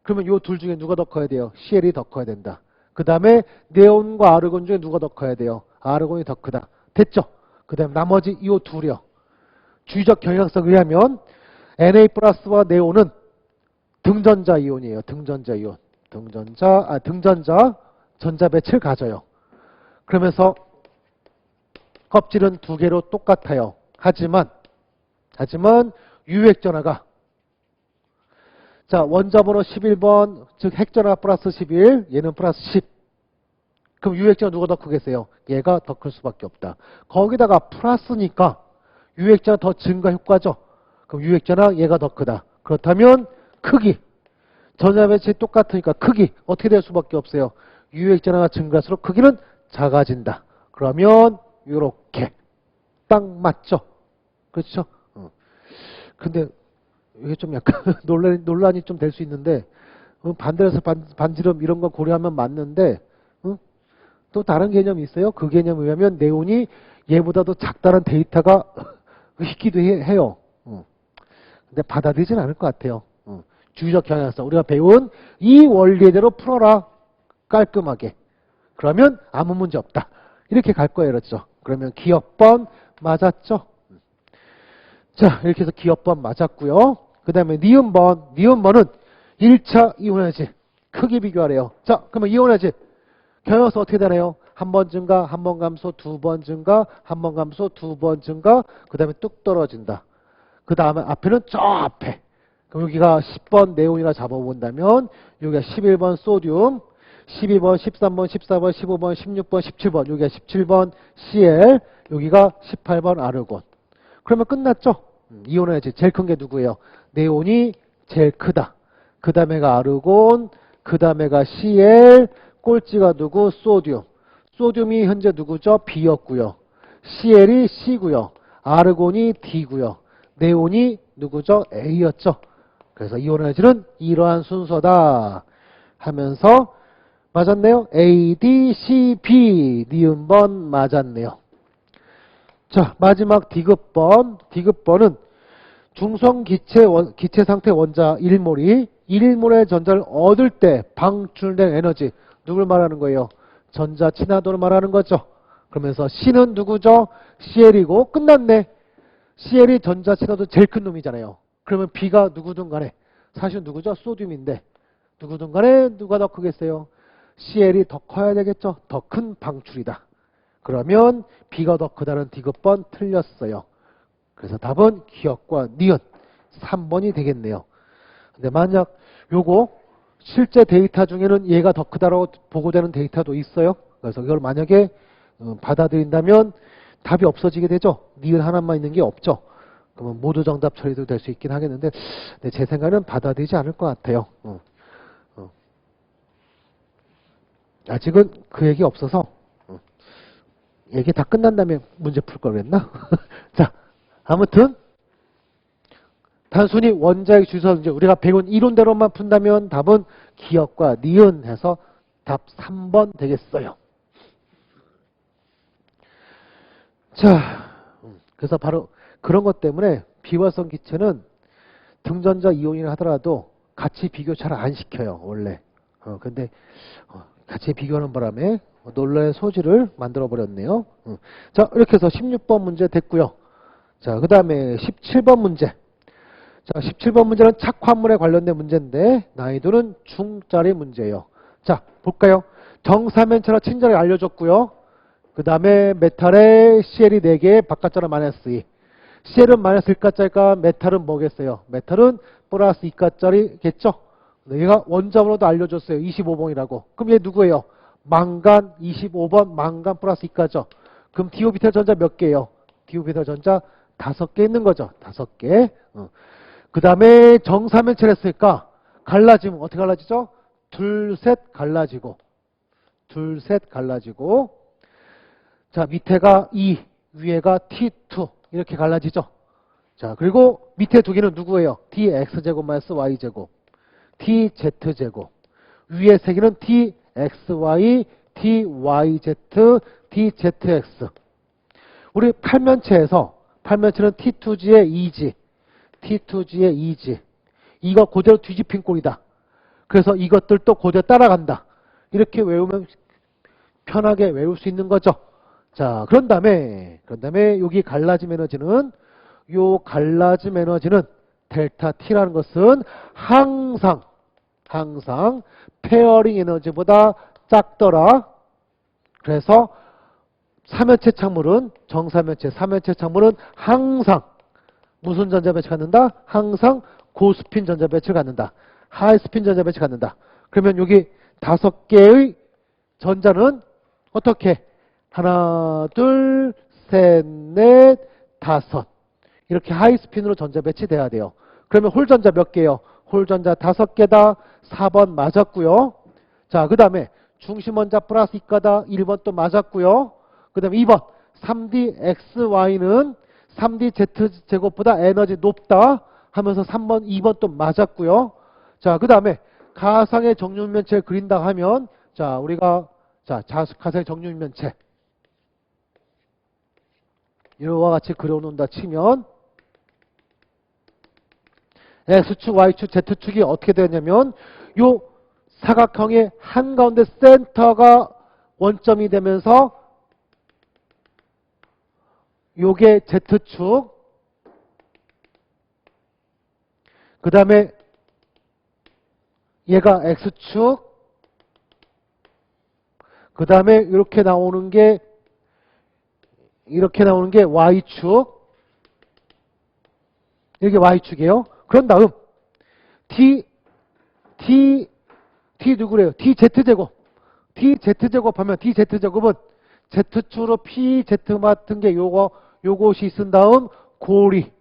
그러면 이 둘 중에 누가 더 커야 돼요? CL이 더 커야 된다. 그 다음에 네온과 아르곤 중에 누가 더 커야 돼요? 아르곤이 더 크다. 됐죠? 그 다음에 나머지 이 둘이요. 주의적 경향성에 의하면 Na 플러스와 네온은 등전자 이온이에요. 등전자 이온. 등전자 전자 배치를 가져요. 그러면서 껍질은 두 개로 똑같아요. 하지만 유액전화가 자, 원자번호 11번, 즉 핵전화 플러스 11, 얘는 플러스 10. 그럼 유액전화 누가 더 크겠어요? 얘가 더 클 수밖에 없다. 거기다가 플러스니까 유액전화 더 증가 효과죠. 그럼 유액전화 얘가 더 크다. 그렇다면 크기. 전자배치 똑같으니까 크기 어떻게 될 수밖에 없어요. 유액전화가 증가할수록 크기는 작아진다. 그러면 이렇게 딱 맞죠. 그렇죠? 근데 이게 좀 약간 논란이 좀 될 수 있는데 반대로 해서 반지름 이런 거 고려하면 맞는데 또 다른 개념이 있어요. 그 개념에 의하면 네온이 얘보다도 작다는 데이터가 있기도 해요. 근데 받아들이진 않을 것 같아요. 주의적 경향성 우리가 배운 이 원리대로 풀어라. 깔끔하게. 그러면 아무 문제 없다. 이렇게 갈 거예요. 그렇죠? 그러면 기억번 맞았죠? 자, 이렇게 해서 기억번 맞았고요. 그 다음에 니은번은 1차 이온에너지 크기 비교하래요. 자, 그러면 에너지 경향성 어떻게 되나요? 한 번 증가, 한 번 감소, 두 번 증가, 한 번 감소, 두 번 증가, 그 다음에 뚝 떨어진다. 그 다음에 앞에는 저 앞에. 그럼 여기가 10번 네온이라 잡아본다면 여기가 11번 소듐, 12번, 13번, 14번, 15번, 16번, 17번, 여기가 17번 CL, 여기가 18번 아르곤. 그러면 끝났죠? 이온에너지 제일 큰 게 누구예요? 네온이 제일 크다. 그 다음에가 아르곤, 그 다음에가 CL, 꼴찌가 누구? 소듐. 소듐이 현재 누구죠? B였고요. CL이 C고요. 아르곤이 D고요. 네온이 누구죠? A였죠. 그래서 이온에너지는 이러한 순서다 하면서 맞았네요. A, D, C, B 니은번 맞았네요. 자, 마지막 디귿번은 중성 기체 상태 원자 1몰이 1몰의 전자를 얻을 때 방출된 에너지 누굴 말하는 거예요? 전자 친화도를 말하는 거죠. 그러면서 C는 누구죠? CL이고 끝났네. CL이 전자 친화도 제일 큰 놈이잖아요. 그러면 B가 누구든 간에 사실은 누구죠? 소듐인데 누구든 간에 누가 더 크겠어요? CL이 더 커야 되겠죠? 더 큰 방출이다. 그러면 B가 더 크다는 디귿번 틀렸어요. 그래서 답은 기억과 니은 3번이 되겠네요. 근데 만약 요거 실제 데이터 중에는 얘가 더 크다라고 보고되는 데이터도 있어요. 그래서 이걸 만약에 받아들인다면 답이 없어지게 되죠. 니은 하나만 있는 게 없죠. 그러면 모두 정답 처리도 될 수 있긴 하겠는데 제 생각에는 받아들이지 않을 것 같아요. 아직은 그 얘기 없어서 얘기 다 끝난 다음에 문제 풀 걸 그랬나? 자, 아무튼 단순히 원자핵 주소 이제 우리가 배운 이론대로만 푼다면 답은 기억과 니은 해서 답 3번 되겠어요. 자, 그래서 바로 그런 것 때문에 비활성 기체는 등전자 이온이라 하더라도 같이 비교 잘 안 시켜요, 원래. 근데 같이 비교하는 바람에 논란의 소지를 만들어 버렸네요. 자, 이렇게 해서 16번 문제 됐고요. 자, 그 다음에 17번 문제. 자, 17번 문제는 착화물에 관련된 문제인데 난이도는 중짜리 문제예요. 자, 볼까요? 정사면체라 친절히 알려줬고요. 그 다음에 메탈에 CL이 4개, 바깥자는 마이너스 2. CL은 마이너스 1가짜리니까 메탈은 뭐겠어요? 메탈은 플러스 2가짜리겠죠? 얘가 원점으로도 알려줬어요. 25번이라고. 그럼 얘 누구예요? 망간 25번, 망간 플러스 2가죠. 그럼 디오비탈 전자 몇 개예요? 디오비탈 전자 5개 있는 거죠. 5개. 그 다음에 정사면체를 했으니까 갈라지면 어떻게 갈라지죠? 둘, 셋 갈라지고. 둘, 셋 갈라지고. 자, 밑에가 2, 위에가 T2 이렇게 갈라지죠. 자, 그리고 밑에 두 개는 누구예요? dx제곱 마이너스 y제곱, dz제곱. 위에 세 개는 dxy, dyz, dzx. 우리 팔면체에서 팔면체는 T2G의 2G, T2G의 2G. 이거 그대로 뒤집힌 꼴이다. 그래서 이것들도 그대로 따라간다. 이렇게 외우면 편하게 외울 수 있는 거죠. 자, 그런 다음에 여기 갈라짐 에너지는 요 갈라짐 에너지는 델타 T라는 것은 항상 페어링 에너지보다 작더라. 그래서 삼연체 착물은 정삼연체, 삼연체 착물은 항상 무슨 전자 배치 갖는다? 항상 고스핀 전자 배치를 갖는다. 하이스핀 전자 배치 갖는다. 그러면 여기 5개의 전자는 어떻게? 하나, 둘, 셋, 넷, 5. 이렇게 하이스핀으로 전자 배치돼야 돼요. 그러면 홀전자 몇 개요? 홀전자 5개다. 4번 맞았고요. 자, 그 다음에 중심원자 플러스 2가다. 1번 또 맞았고요. 그 다음에 2번 3dxy는 3dz제곱보다 에너지 높다 하면서 3번, 2번 또 맞았고요. 자, 그 다음에 가상의 정육면체를 그린다 하면 자, 우리가 가상의 정육면체 이와 같이 그려놓는다 치면 X축, Y축, Z축이 어떻게 되냐면 요 사각형의 한가운데 센터가 원점이 되면서 요게 Z축, 그 다음에 얘가 X축, 그 다음에 이렇게 나오는 게 Y축, 이게 Y축이에요. 그런 다음 T 누구래요? DZ제곱. DZ제곱 하면 DZ제곱은 Z축으로 PZ 맡은 게 요것이 쓴 다음 고리.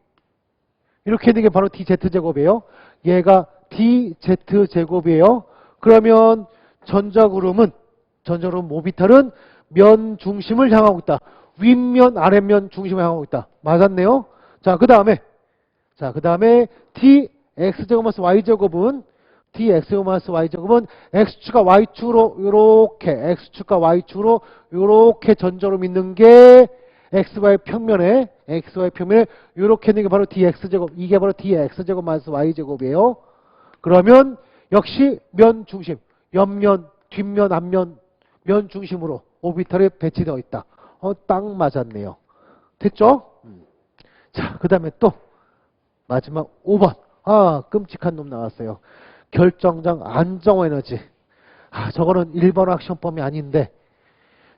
이렇게 있는 게 바로 DZ제곱이에요. 얘가 DZ제곱이에요. 그러면 전자구름은 모비탈은 면 중심을 향하고 있다. 윗면, 아랫면 중심을 향하고 있다. 맞았네요. 자, 그 다음에 dx제곱 마이너스 y제곱은 dx제곱 마이너스 y제곱은 x축과 y축으로 x축과 y축으로 요렇게 전저로 있는 게 xy 평면에 요렇게 있는 게 바로 dx제곱, 이게 바로 dx제곱 마이너스 y제곱이에요. 그러면 역시 면 중심, 옆면, 뒷면, 앞면, 면 중심으로 오비탈이 배치되어 있다. 딱 맞았네요. 됐죠? 자, 그 다음에 또 마지막 5번. 끔찍한 놈 나왔어요. 결정장 안정화 에너지. 저거는 1번학 시험범위 아닌데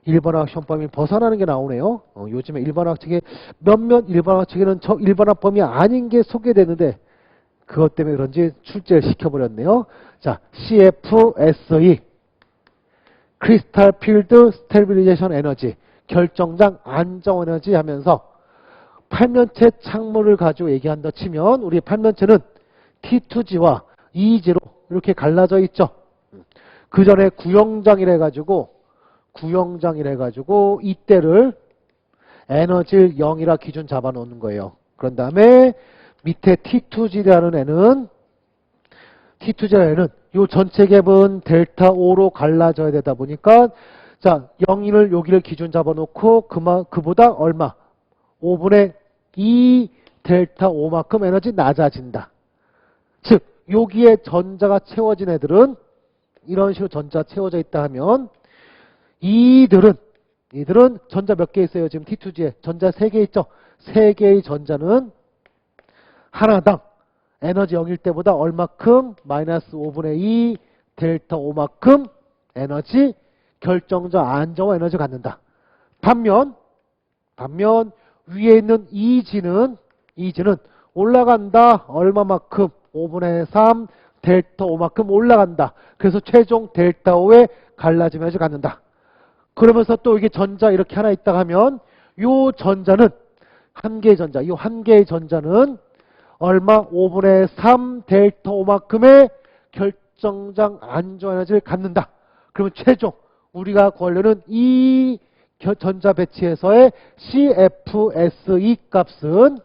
1번학 시험범위 벗어나는 게 나오네요. 요즘에 1번학 책에 몇몇 1번학 책에는 저 1번학 범위 아닌 게 소개되는데 그것 때문에 그런지 출제를 시켜버렸네요. 자, CFSE 크리스탈 필드 스테빌리제이션 에너지, 결정장 안정 에너지 하면서 팔면체 착물을 가지고 얘기한다 치면 우리 팔면체는 T2G와 EG로 이렇게 갈라져 있죠. 그 전에 구형장이라 해가지고 이때를 에너지를 0이라 기준 잡아 놓는 거예요. 그런 다음에 밑에 T2G라는 애는 요 전체 갭은 델타 5로 갈라져야 되다 보니까 자, 0을 여기를 기준 잡아 놓고 그보다 얼마? 5분의 2 델타 O만큼 에너지 낮아진다. 즉 여기에 전자가 채워진 애들은 이런 식으로 전자 채워져 있다 하면 이들은 전자 몇 개 있어요? 지금 T2지에 전자 3개 있죠? 3개의 전자는 하나당 에너지 0일 때보다 얼마큼? 마이너스 5분의 2 델타 O만큼 에너지 결정적 안정화 에너지를 갖는다. 반면 위에 있는 이지는 올라간다. 얼마만큼? 5분의 3 델타 O만큼 올라간다. 그래서 최종 델타 O에 갈라짐 에너지를 갖는다. 그러면서 또 이게 전자 이렇게 하나 있다 하면 요 전자는 한 개의 전자, 이 한 개의 전자는 얼마? 5분의 3 델타 O만큼의 결정적 안정화 에너지를 갖는다. 그러면 최종 우리가 구하려는 이 전자 배치에서의 CFSE 값은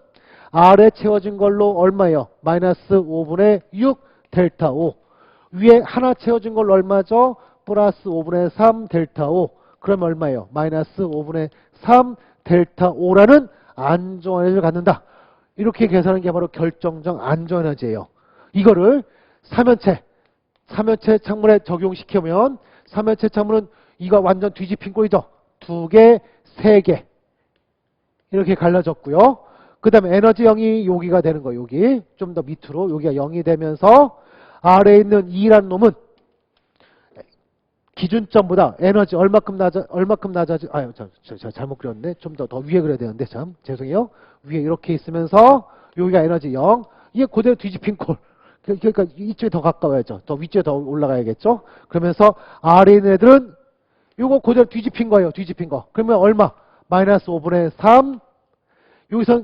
아래 채워진 걸로 얼마예요? 마이너스 5분의 6 델타 O. 위에 하나 채워진 걸로 얼마죠? 플러스 5분의 3 델타 O. 그러면 얼마예요? 마이너스 5분의 3 델타 O라는 안정화 에너지를 갖는다. 이렇게 계산하는 게 바로 결정적 안정화 에너지예요. 이거를 3연체 창문에 적용시키면 3연체 창문은 이거 완전 뒤집힌 꼴이죠. 2개, 3개 이렇게 갈라졌고요. 그 다음에 에너지 0이 여기가 되는 거예요. 여기 좀 더 밑으로 여기가 0이 되면서 아래에 있는 2라는 놈은 기준점보다 에너지 얼마큼 낮아지 저 잘못 그렸네. 좀 더 위에 그려야 되는데 참 죄송해요. 위에 이렇게 있으면서 여기가 에너지 0. 이게 그대로 뒤집힌 꼴. 그러니까 이쪽에 더 가까워야죠. 더 위쪽에 더 올라가야겠죠. 그러면서 아래에 있는 애들은 요거 그대로 뒤집힌 거예요. 뒤집힌 거. 그러면 얼마? 마이너스 5분의 3. 여기서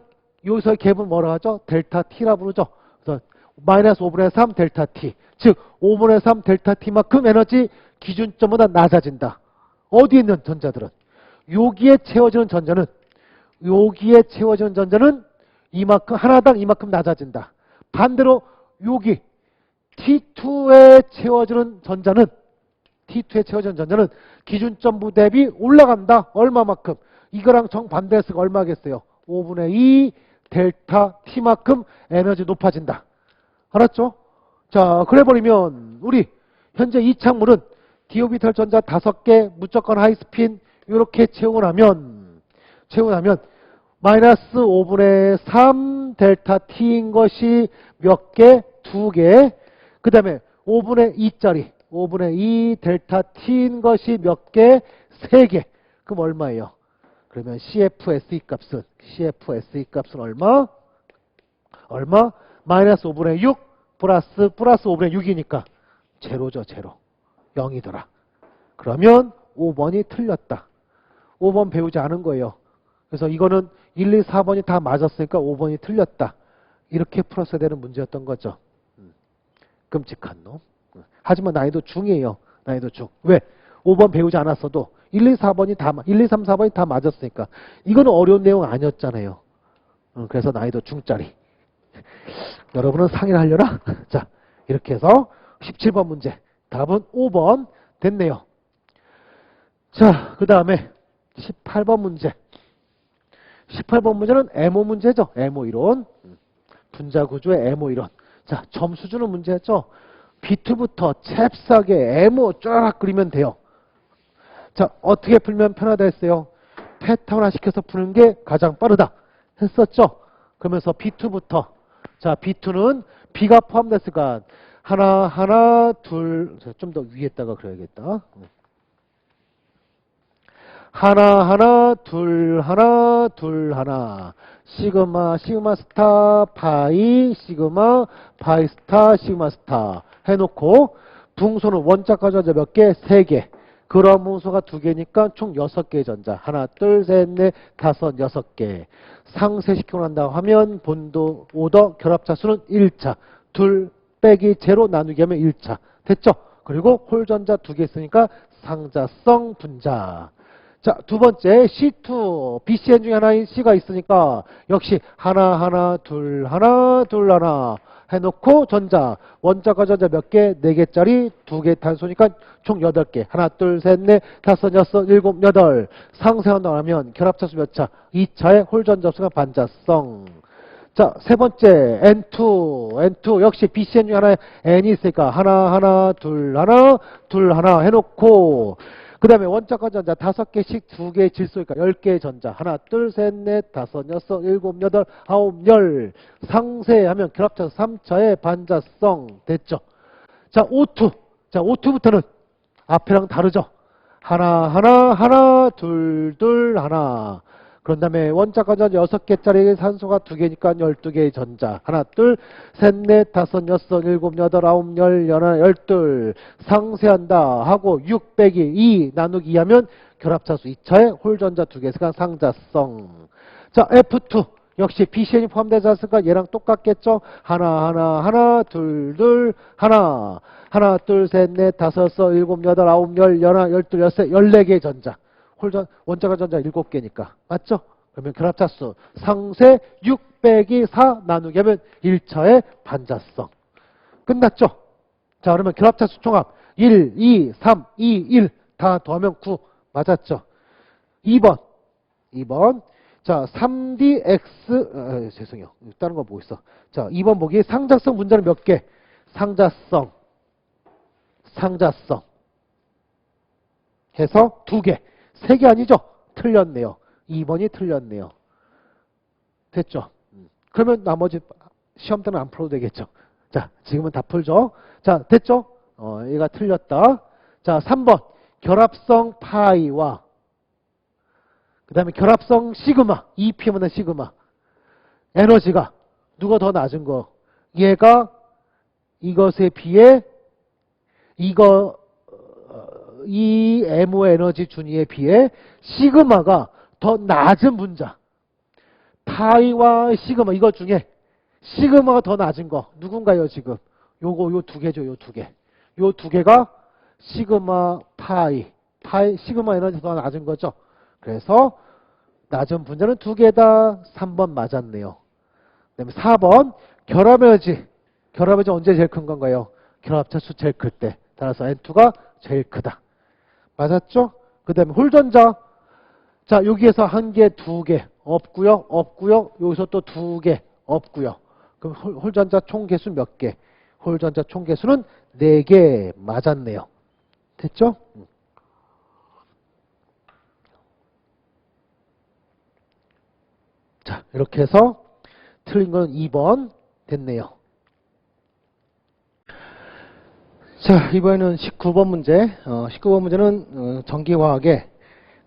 갭은 뭐라 하죠? 델타 T라 부르죠. 그래서 마이너스 5분의 3 델타 T. 즉 5분의 3 델타 T만큼 에너지 기준점보다 낮아진다. 어디에 있는 전자들은? 여기에 채워지는 전자는 이만큼 하나당 이만큼 낮아진다. 반대로 여기 T2에 채워지는 전자는 기준점부 대비 올라간다. 얼마만큼? 이거랑 정반대해서 얼마겠어요? 5분의 2 델타 T만큼 에너지 높아진다. 알았죠? 자, 그래버리면 우리 현재 이 창문은 디오비탈 전자 5개 무조건 하이스핀 이렇게 채우고 나면 마이너스 5분의 3 델타 T인 것이 몇 개? 2개. 그 다음에 5분의 2짜리 5분의 2 델타 T인 것이 몇 개? 3개. 그럼 얼마예요? 그러면 CFSE 값은 얼마? 마이너스 5분의 6 플러스 5분의 6이니까 제로죠. 제로. 0이더라. 그러면 5번이 틀렸다. 5번 배우지 않은 거예요. 그래서 이거는 1, 2, 4번이 다 맞았으니까 5번이 틀렸다. 이렇게 풀었어야 되는 문제였던 거죠. 끔찍한 놈. 하지만 난이도 중이에요. 난이도 중. 왜? 5번 배우지 않았어도 1, 2, 4번이 1, 2, 3, 4번이 다 맞았으니까. 이거는 어려운 내용 아니었잖아요. 그래서 난이도 중짜리. 여러분은 상의를 하려나? 자, 이렇게 해서 17번 문제. 답은 5번 됐네요. 자, 그 다음에 18번 문제. 18번 문제는 MO 문제죠. MO 이론. 분자 구조의 MO 이론. 자, 점수 주는 문제였죠. B2부터 잽싸게 MO 쫙 그리면 돼요. 자, 어떻게 풀면 편하다 했어요? 패턴화 시켜서 푸는 게 가장 빠르다 했었죠. 그러면서 B2부터, 자, B2는 B가 포함됐으니까 하나, 둘, 좀 더 위에다가 그려야겠다. 하나, 둘, 하나. 시그마 스타, 파이, 시그마, 파이 스타, 시그마 스타. 해놓고, 붕소는 원자 가져자 몇 개? 3개. 그럼 문소가 2개니까 총 6개의 전자. 하나, 둘, 셋, 넷, 다섯, 6개. 상쇄시키고 난다고 하면 본도, 오더, 결합차 수는 1차. 둘 빼기 제로 나누기 하면 1차. 됐죠? 그리고 홀전자 2개 있으니까 상자성 분자. 자, 두 번째 C2, BCN 중에 하나인 C가 있으니까 역시 하나, 둘, 하나. 해놓고 전자. 원자과 전자 몇 개? 4개짜리 2개 탄소니까 총 8개. 하나, 둘, 셋, 넷, 다섯, 여섯, 일곱, 여덟. 상쇄한다고 하면 결합차수 몇 차? 2차의 홀전자 합수가 반자성. 자, 세 번째 N2 역시 BCNU 하나에 N이 있으니까 하나, 둘, 하나 해놓고 그 다음에 원자과 전자 5개씩 2개의 질소니까 10개의 전자. 하나, 둘, 셋, 넷, 다섯, 여섯, 일곱, 여덟, 아홉, 열. 상쇄하면 결합차수 3차의 반자성. 됐죠? 자, O2. 자, O2부터는 앞이랑 다르죠? 하나, 둘, 하나. 그런 다음에 원자과 전자 6개짜리 산소가 2개니까 12개의 전자. 하나, 둘, 셋, 넷, 다섯, 여섯, 일곱, 여덟, 아홉, 열, 열하나, 열둘. 상쇄한다 하고 6 빼기 2 나누기 2 하면 결합차수 2차에 홀전자 2개가 상자성. 자, F2. 역시 BCN이 포함되지 않습니까? 얘랑 똑같겠죠? 하나, 둘, 하나. 하나, 둘, 셋, 넷, 다섯, 여섯, 일곱, 여덟, 아홉, 열, 열하나, 열둘, 열셋, 14개의 전자. 원자과 전자 7개니까. 맞죠? 그러면 결합차수 상쇄 6 빼기 4 나누기 하면 1차의 반자성. 끝났죠? 자, 그러면 결합차수 총합 1, 2, 3, 2, 1 다 더하면 9. 맞았죠? 2번. 자, 3dx, 죄송해요. 다른 거 보고 있어. 자, 2번 보기 상자성 문자는 몇 개? 상자성. 해서 2개. 3개 아니죠? 틀렸네요. 2번이 틀렸네요. 됐죠? 그러면 나머지 시험 때는 안 풀어도 되겠죠? 자, 지금은 다 풀죠? 자, 됐죠? 얘가 틀렸다. 자, 3번. 결합성 파이와 그 다음에 결합성 시그마. EPM은 시그마. 에너지가 누가 더 낮은 거? 얘가 이것에 비해 이 MO 에너지 준위에 비해 시그마가 더 낮은 분자. 파이와 시그마 이것 중에 시그마가 더 낮은 거 누군가요 지금? 요 2개죠. 요 2개. 요 2개가 시그마 파이 시그마 에너지 더 낮은 거죠. 그래서 낮은 분자는 2개다. 3번 맞았네요. 그다음에 4번 결합 에너지 언제 제일 큰 건가요? 결합차수 제일 클 때. 따라서 N2가 제일 크다. 맞았죠? 그 다음에 홀전자. 자, 여기에서 1개, 2개 없고요. 여기서 또 2개 없고요. 그럼 홀전자 총 개수 몇 개? 홀전자 총 개수는 4개. 맞았네요. 됐죠? 자, 이렇게 해서 틀린 건 2번 됐네요. 자, 이번에는 19번 문제. 19번 문제는 전기화학의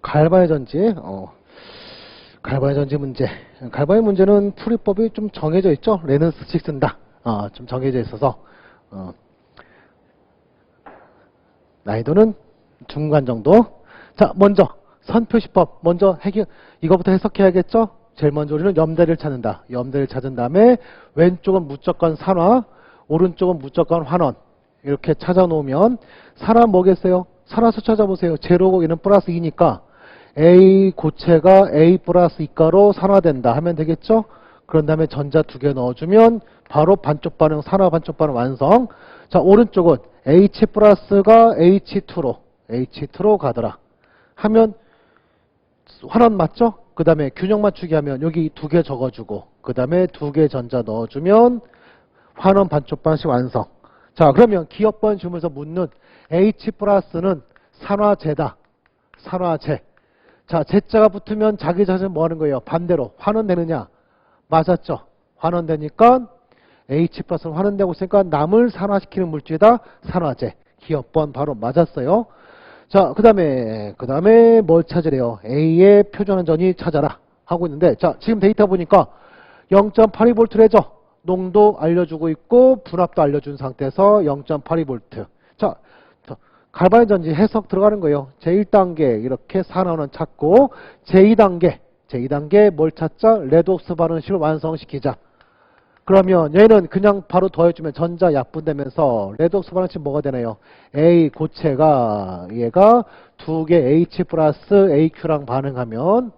갈바의 전지, 갈바의 전지 문제. 갈바의 문제는 풀이법이 좀 정해져 있죠. 레넌스식 쓴다. 좀 정해져 있어서 난이도는 중간 정도. 자, 먼저 선표시법 먼저 이거부터 해석해야겠죠. 제일 먼저 우리는 염대를 찾는다. 염대를 찾은 다음에 왼쪽은 무조건 산화, 오른쪽은 무조건 환원. 이렇게 찾아놓으면 산화 뭐겠어요? 산화수 찾아보세요. 제로고 얘는 플러스 2니까 A 고체가 A 플러스 2가로 산화된다 하면 되겠죠? 그런 다음에 전자 2개 넣어주면 바로 반쪽 반응, 산화 반쪽 반응 완성. 자, 오른쪽은 H 플러스가 H2로 가더라 하면 환원 맞죠? 그 다음에 균형 맞추기 하면 여기 2개 적어주고 그 다음에 2개 전자 넣어주면 환원 반쪽 반응식 완성. 자, 그러면 기업번 주문서 묻는 H 플러스는 산화제다. 산화제. 자, 제자가 붙으면 자기 자신 뭐 하는 거예요? 반대로 환원되느냐? 맞았죠? 환원되니까 H 플러스는 환원되고 있으니까 남을 산화시키는 물질이다. 산화제. 기업번 바로 맞았어요. 자, 그 다음에 뭘 찾으래요? A의 표준환전이 찾아라. 하고 있는데, 자, 지금 데이터 보니까 0.82V래죠? 농도 알려주고 있고 분압도 알려준 상태에서 0.82V. 자, 갈바의 전지 해석 들어가는 거예요. 제1단계 이렇게 산화원은 찾고 제2단계 뭘 찾자? 레독스 반응식을 완성시키자. 그러면 얘는 그냥 바로 더해주면 전자 약분되면서 레독스 반응식 뭐가 되나요? A 고체가 얘가 2개 H 플러스 AQ랑 반응하면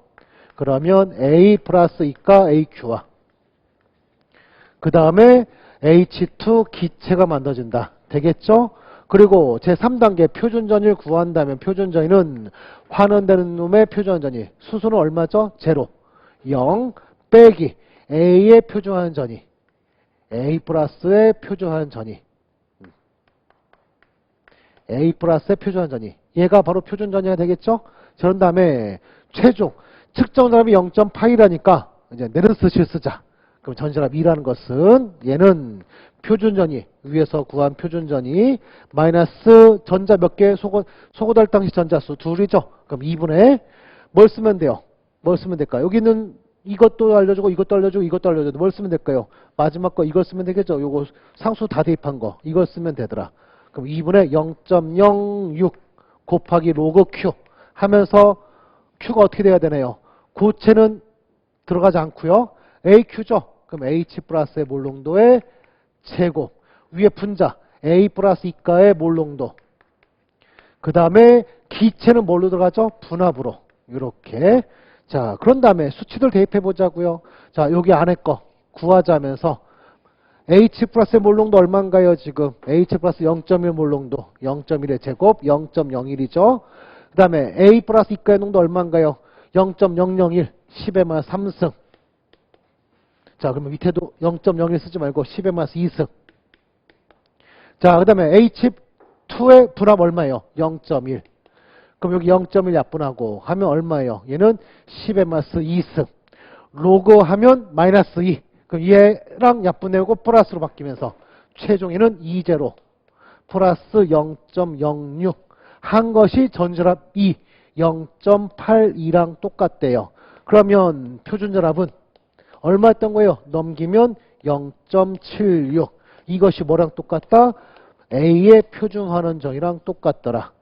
그러면 A 플러스 2가 AQ와 그 다음에 H2 기체가 만들어진다. 되겠죠? 그리고 제3단계 표준전위를 구한다면 표준전위는 환원되는 놈의 표준전위. 수수는 얼마죠? 0. 0 빼기 A의 표준환전위. A 플러스의 표준환전위. A 플러스의 표준환전위. 얘가 바로 표준전위가 되겠죠? 그런 다음에 최종 측정점이 0.8이라니까 이제 네르스실 쓰자. 그럼 전시랍 2라는 것은 얘는 표준전위 위에서 구한 표준전위 마이너스 전자 몇 개 소고달 당시 전자수 둘이죠. 그럼 2분의 뭘 쓰면 돼요? 뭘 쓰면 될까요? 여기는 이것도 알려주고 이것도 알려주고 이것도 알려주고 뭘 쓰면 될까요? 마지막 거 이걸 쓰면 되겠죠. 요거 상수 다 대입한 거 이걸 쓰면 되더라. 그럼 2분의 0.06 곱하기 로그 Q 하면서 Q가 어떻게 돼야 되나요? 고체는 들어가지 않고요. AQ죠. 그럼 H 플러스의 몰농도의 제곱. 위에 분자 A 플러스 이가의 몰농도. 그 다음에 기체는 뭘로 들어가죠? 분압으로. 이렇게. 자, 그런 다음에 수치들 대입해 보자고요. 자, 여기 안에 거 구하자면서 H 플러스의 몰농도 얼마인가요? 지금 H 플러스 0.1 몰농도 0.1의 제곱 0.01이죠. 그 다음에 A 플러스 이가의 농도 얼마인가요? 0.001 10의 마이너스 3승. 자, 그러면 밑에도 0.01 쓰지 말고 10의 마이너스 2승. 자, 그 다음에 H2의 분압 얼마예요? 0.1. 그럼 여기 0.1 약분하고 하면 얼마예요? 얘는 10의 마이너스 2승. 로그 하면 마이너스 2. 그럼 얘랑 약분되고 플러스로 바뀌면서 최종에는 2제로 플러스 0.06 한 것이 전전압 2 0.82랑 똑같대요. 그러면 표준전압은 얼마였던 거예요? 넘기면 0.76. 이것이 뭐랑 똑같다? A의 표준환원전이랑 똑같더라.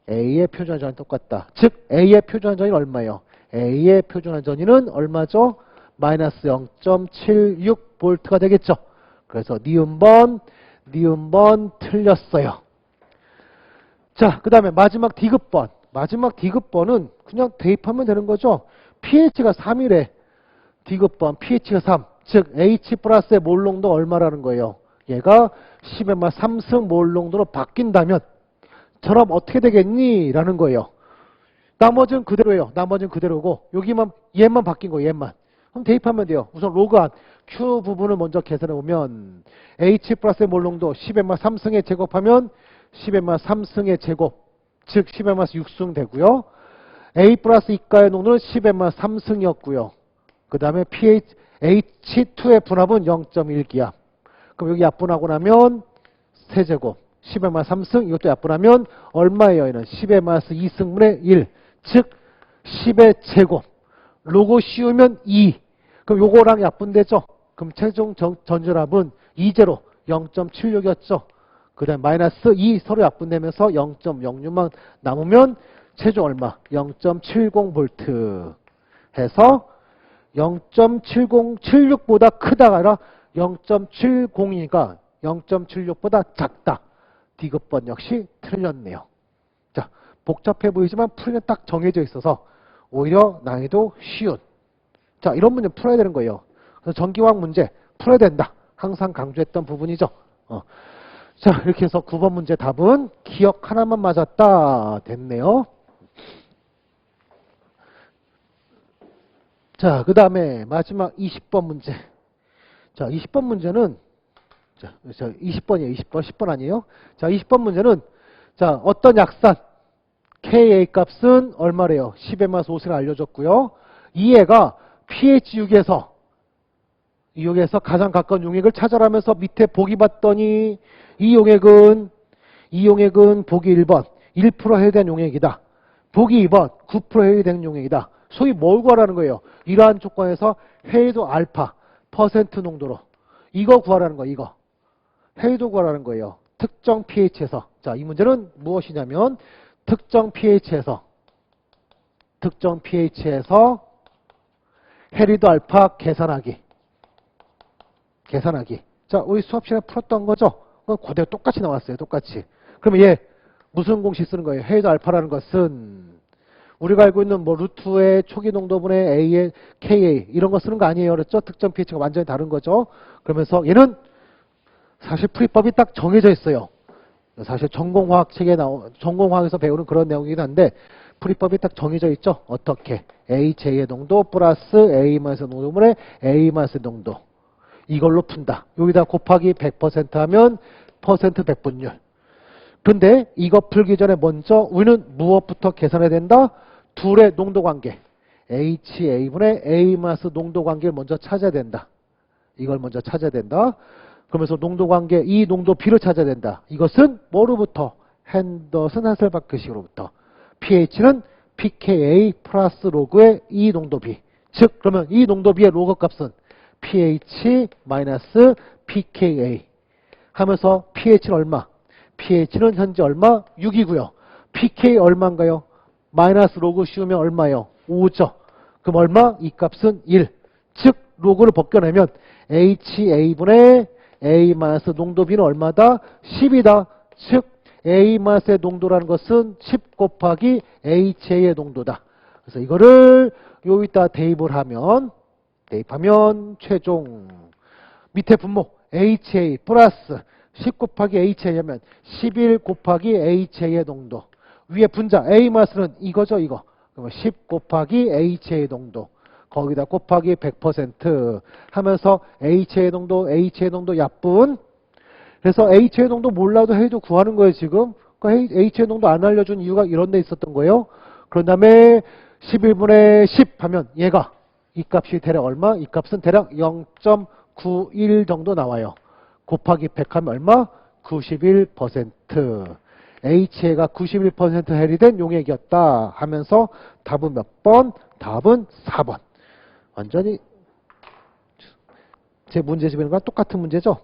A의 표준환원전이 똑같다. 즉 A의 표준환원전이 얼마예요? A의 표준환원전이는 얼마죠? 마이너스 0.76V가 되겠죠. 그래서 니은번 틀렸어요. 자, 그 다음에 마지막 디귿번. 마지막 디귿번은 그냥 대입하면 되는 거죠. pH가 3이래. 디귿번 pH가 3. 즉 H 플러스의 몰농도 얼마라는 거예요. 얘가 10의 마 3승 몰농도로 바뀐다면 저럼 어떻게 되겠니? 라는 거예요. 나머지는 그대로예요. 나머지는 그대로고 여기만 얘만 바뀐 거예요. 얘만. 그럼 대입하면 돼요. 우선 로그한 Q 부분을 먼저 계산해 보면 H 플러스의 몰농도 10의 마 3승에 제곱하면 10의 마 3승의 제곱 즉 10의 마 6승 되고요. A 플러스 이가의 농도는 10의 마 3승이었고요. 그 다음에 H2의 분압은 0.1기압. 그럼 여기 약분하고 나면 세제곱 10의 마 3승 이것도 약분하면 얼마예요? 얘는 10의 마이너스 2승분의 1 즉 10의 제곱 로고 씌우면 2 그럼 요거랑 약분되죠? 그럼 최종 전전압은 2제로 0.76이었죠? 그 다음에 마이너스 2 서로 약분되면서 0.06만 남으면 최종 얼마? 0.70V 해서 0.7076보다 크다가 아니라 0.70이니까 0.76보다 작다. 디귿번 역시 틀렸네요. 자, 복잡해 보이지만 풀이는 딱 정해져 있어서 오히려 난이도 쉬운. 자, 이런 문제 풀어야 되는 거예요. 그래서 전기화학 문제 풀어야 된다. 항상 강조했던 부분이죠. 자, 이렇게 해서 9번 문제 답은 기억 하나만 맞았다. 됐네요. 자, 그 다음에 마지막 20번 문제. 자, 20번 문제는, 자, 20번이에요. 20번. 10번 아니에요? 자, 20번 문제는, 자, 어떤 약산, Ka 값은 얼마래요? 10의 마이너스 5승을 알려줬고요. 이 애가 pH 6에서 가장 가까운 용액을 찾아라면서 밑에 보기 봤더니 이 용액은 보기 1번 1% 해외된 용액이다. 보기 2번 9% 해외된 용액이다. 소위 뭘 구하라는 거예요? 이러한 조건에서 해외도 알파 퍼센트 농도로 이거 구하라는 거예요. 이거 해외도 구하라는 거예요. 특정 pH에서. 자, 이 문제는 무엇이냐면 특정 pH에서 해리도 알파 계산하기. 자, 우리 수업 시간에 풀었던 거죠? 그대로 똑같이 나왔어요. 똑같이. 그러면 얘 무슨 공식 쓰는 거예요? 해리도 알파라는 것은 우리가 알고 있는 뭐 루트의 초기 농도분의 A의 KA 이런 거 쓰는 거 아니에요. 그렇죠? 특정 pH가 완전히 다른 거죠. 그러면서 얘는 사실 풀이법이 딱 정해져 있어요. 사실 전공화학 책에 전공화학에서 배우는 그런 내용이긴 한데 풀이법이 딱 정해져 있죠. 어떻게? HA의 농도 플러스 A-의 농도분의 A-의 농도. 이걸로 푼다. 여기다 곱하기 100% 하면 퍼센트 백분율. 근데 이거 풀기 전에 먼저 우리는 무엇부터 계산해야 된다? 둘의 농도 관계. HA분의 A-의 농도 관계를 먼저 찾아야 된다. 이걸 먼저 찾아야 된다. 그러면서 농도 관계, 이 농도 B를 찾아야 된다. 이것은 뭐로부터? 핸더슨 하셀바크식으로부터. pH는 pKa 플러스 로그의 이 농도 B. 즉, 그러면 이 농도 B의 로그 값은 pH 마이너스 pKa 하면서 pH는 얼마? pH는 현재 얼마? 6이고요. pK 얼마인가요? 마이너스 로그 씌우면 얼마예요? 5죠. 그럼 얼마? 이 값은 1. 즉, 로그를 벗겨내면 HA분의 A 마이너스 농도 B는 얼마다? 10이다. 즉 A 마이너스의 농도라는 것은 10 곱하기 HA의 농도다. 그래서 이거를 여기다 대입하면 최종 밑에 분모 HA 플러스 10 곱하기 HA 하면 11 곱하기 HA의 농도. 위에 분자 A 마이너스는 이거죠, 이거. 그러면 10 곱하기 HA의 농도. 거기다 곱하기 100% 하면서 HA의 농도 약분. 그래서 HA의 농도 몰라도 해도 구하는 거예요, 지금. 그러니까 HA의 농도 안 알려준 이유가 이런 데 있었던 거예요. 그런 다음에 11분의 10 하면 얘가 이 값이 대략 얼마? 이 값은 대략 0.91 정도 나와요. 곱하기 100 하면 얼마? 91%. HA가 91% 해리된 용액이었다 하면서 답은 몇 번? 답은 4번. 완전히 제 문제집이랑 똑같은 문제죠.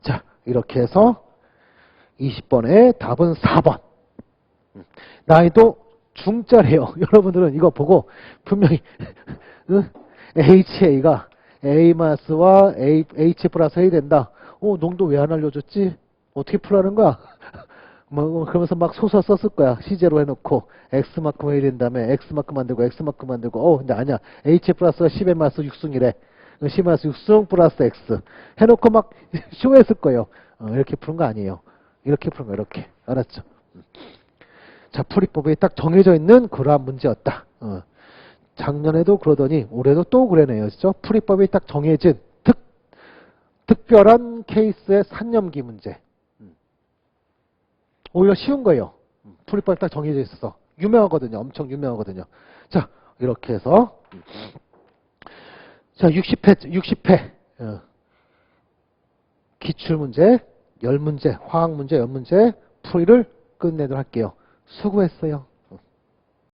자, 이렇게 해서 20번의 답은 4번. 난이도 중짜래요. 여러분들은 이거 보고 분명히 HA가 A-와 H 플러스 해야 된다. 농도 왜 안 알려줬지? 어떻게 풀라는 거야? 뭐 그러면서 막 소설 썼을 거야. 시제로 해놓고 X만큼 해야 된다며 X만큼 만들고 X만큼 만들고 근데 아니야. H 플러스가 10의 마스 6승이래. 10 마스 6승 플러스 X 해놓고 막 쇼했을 거예요. 이렇게 푸는 거 아니에요. 이렇게 푸는 거 이렇게. 알았죠? 자, 풀이법이 딱 정해져 있는 그러한 문제였다. 작년에도 그러더니 올해도 또 그러네요. 그죠? 풀이법이 딱 정해진 특별한 케이스의 산염기 문제. 오히려 쉬운 거예요. 풀이법이 딱 정해져 있어서. 유명하거든요. 엄청 유명하거든요. 자, 이렇게 해서 자, 60회 기출문제, 열문제, 화학문제, 연문제 풀이를 끝내도록 할게요. 수고했어요.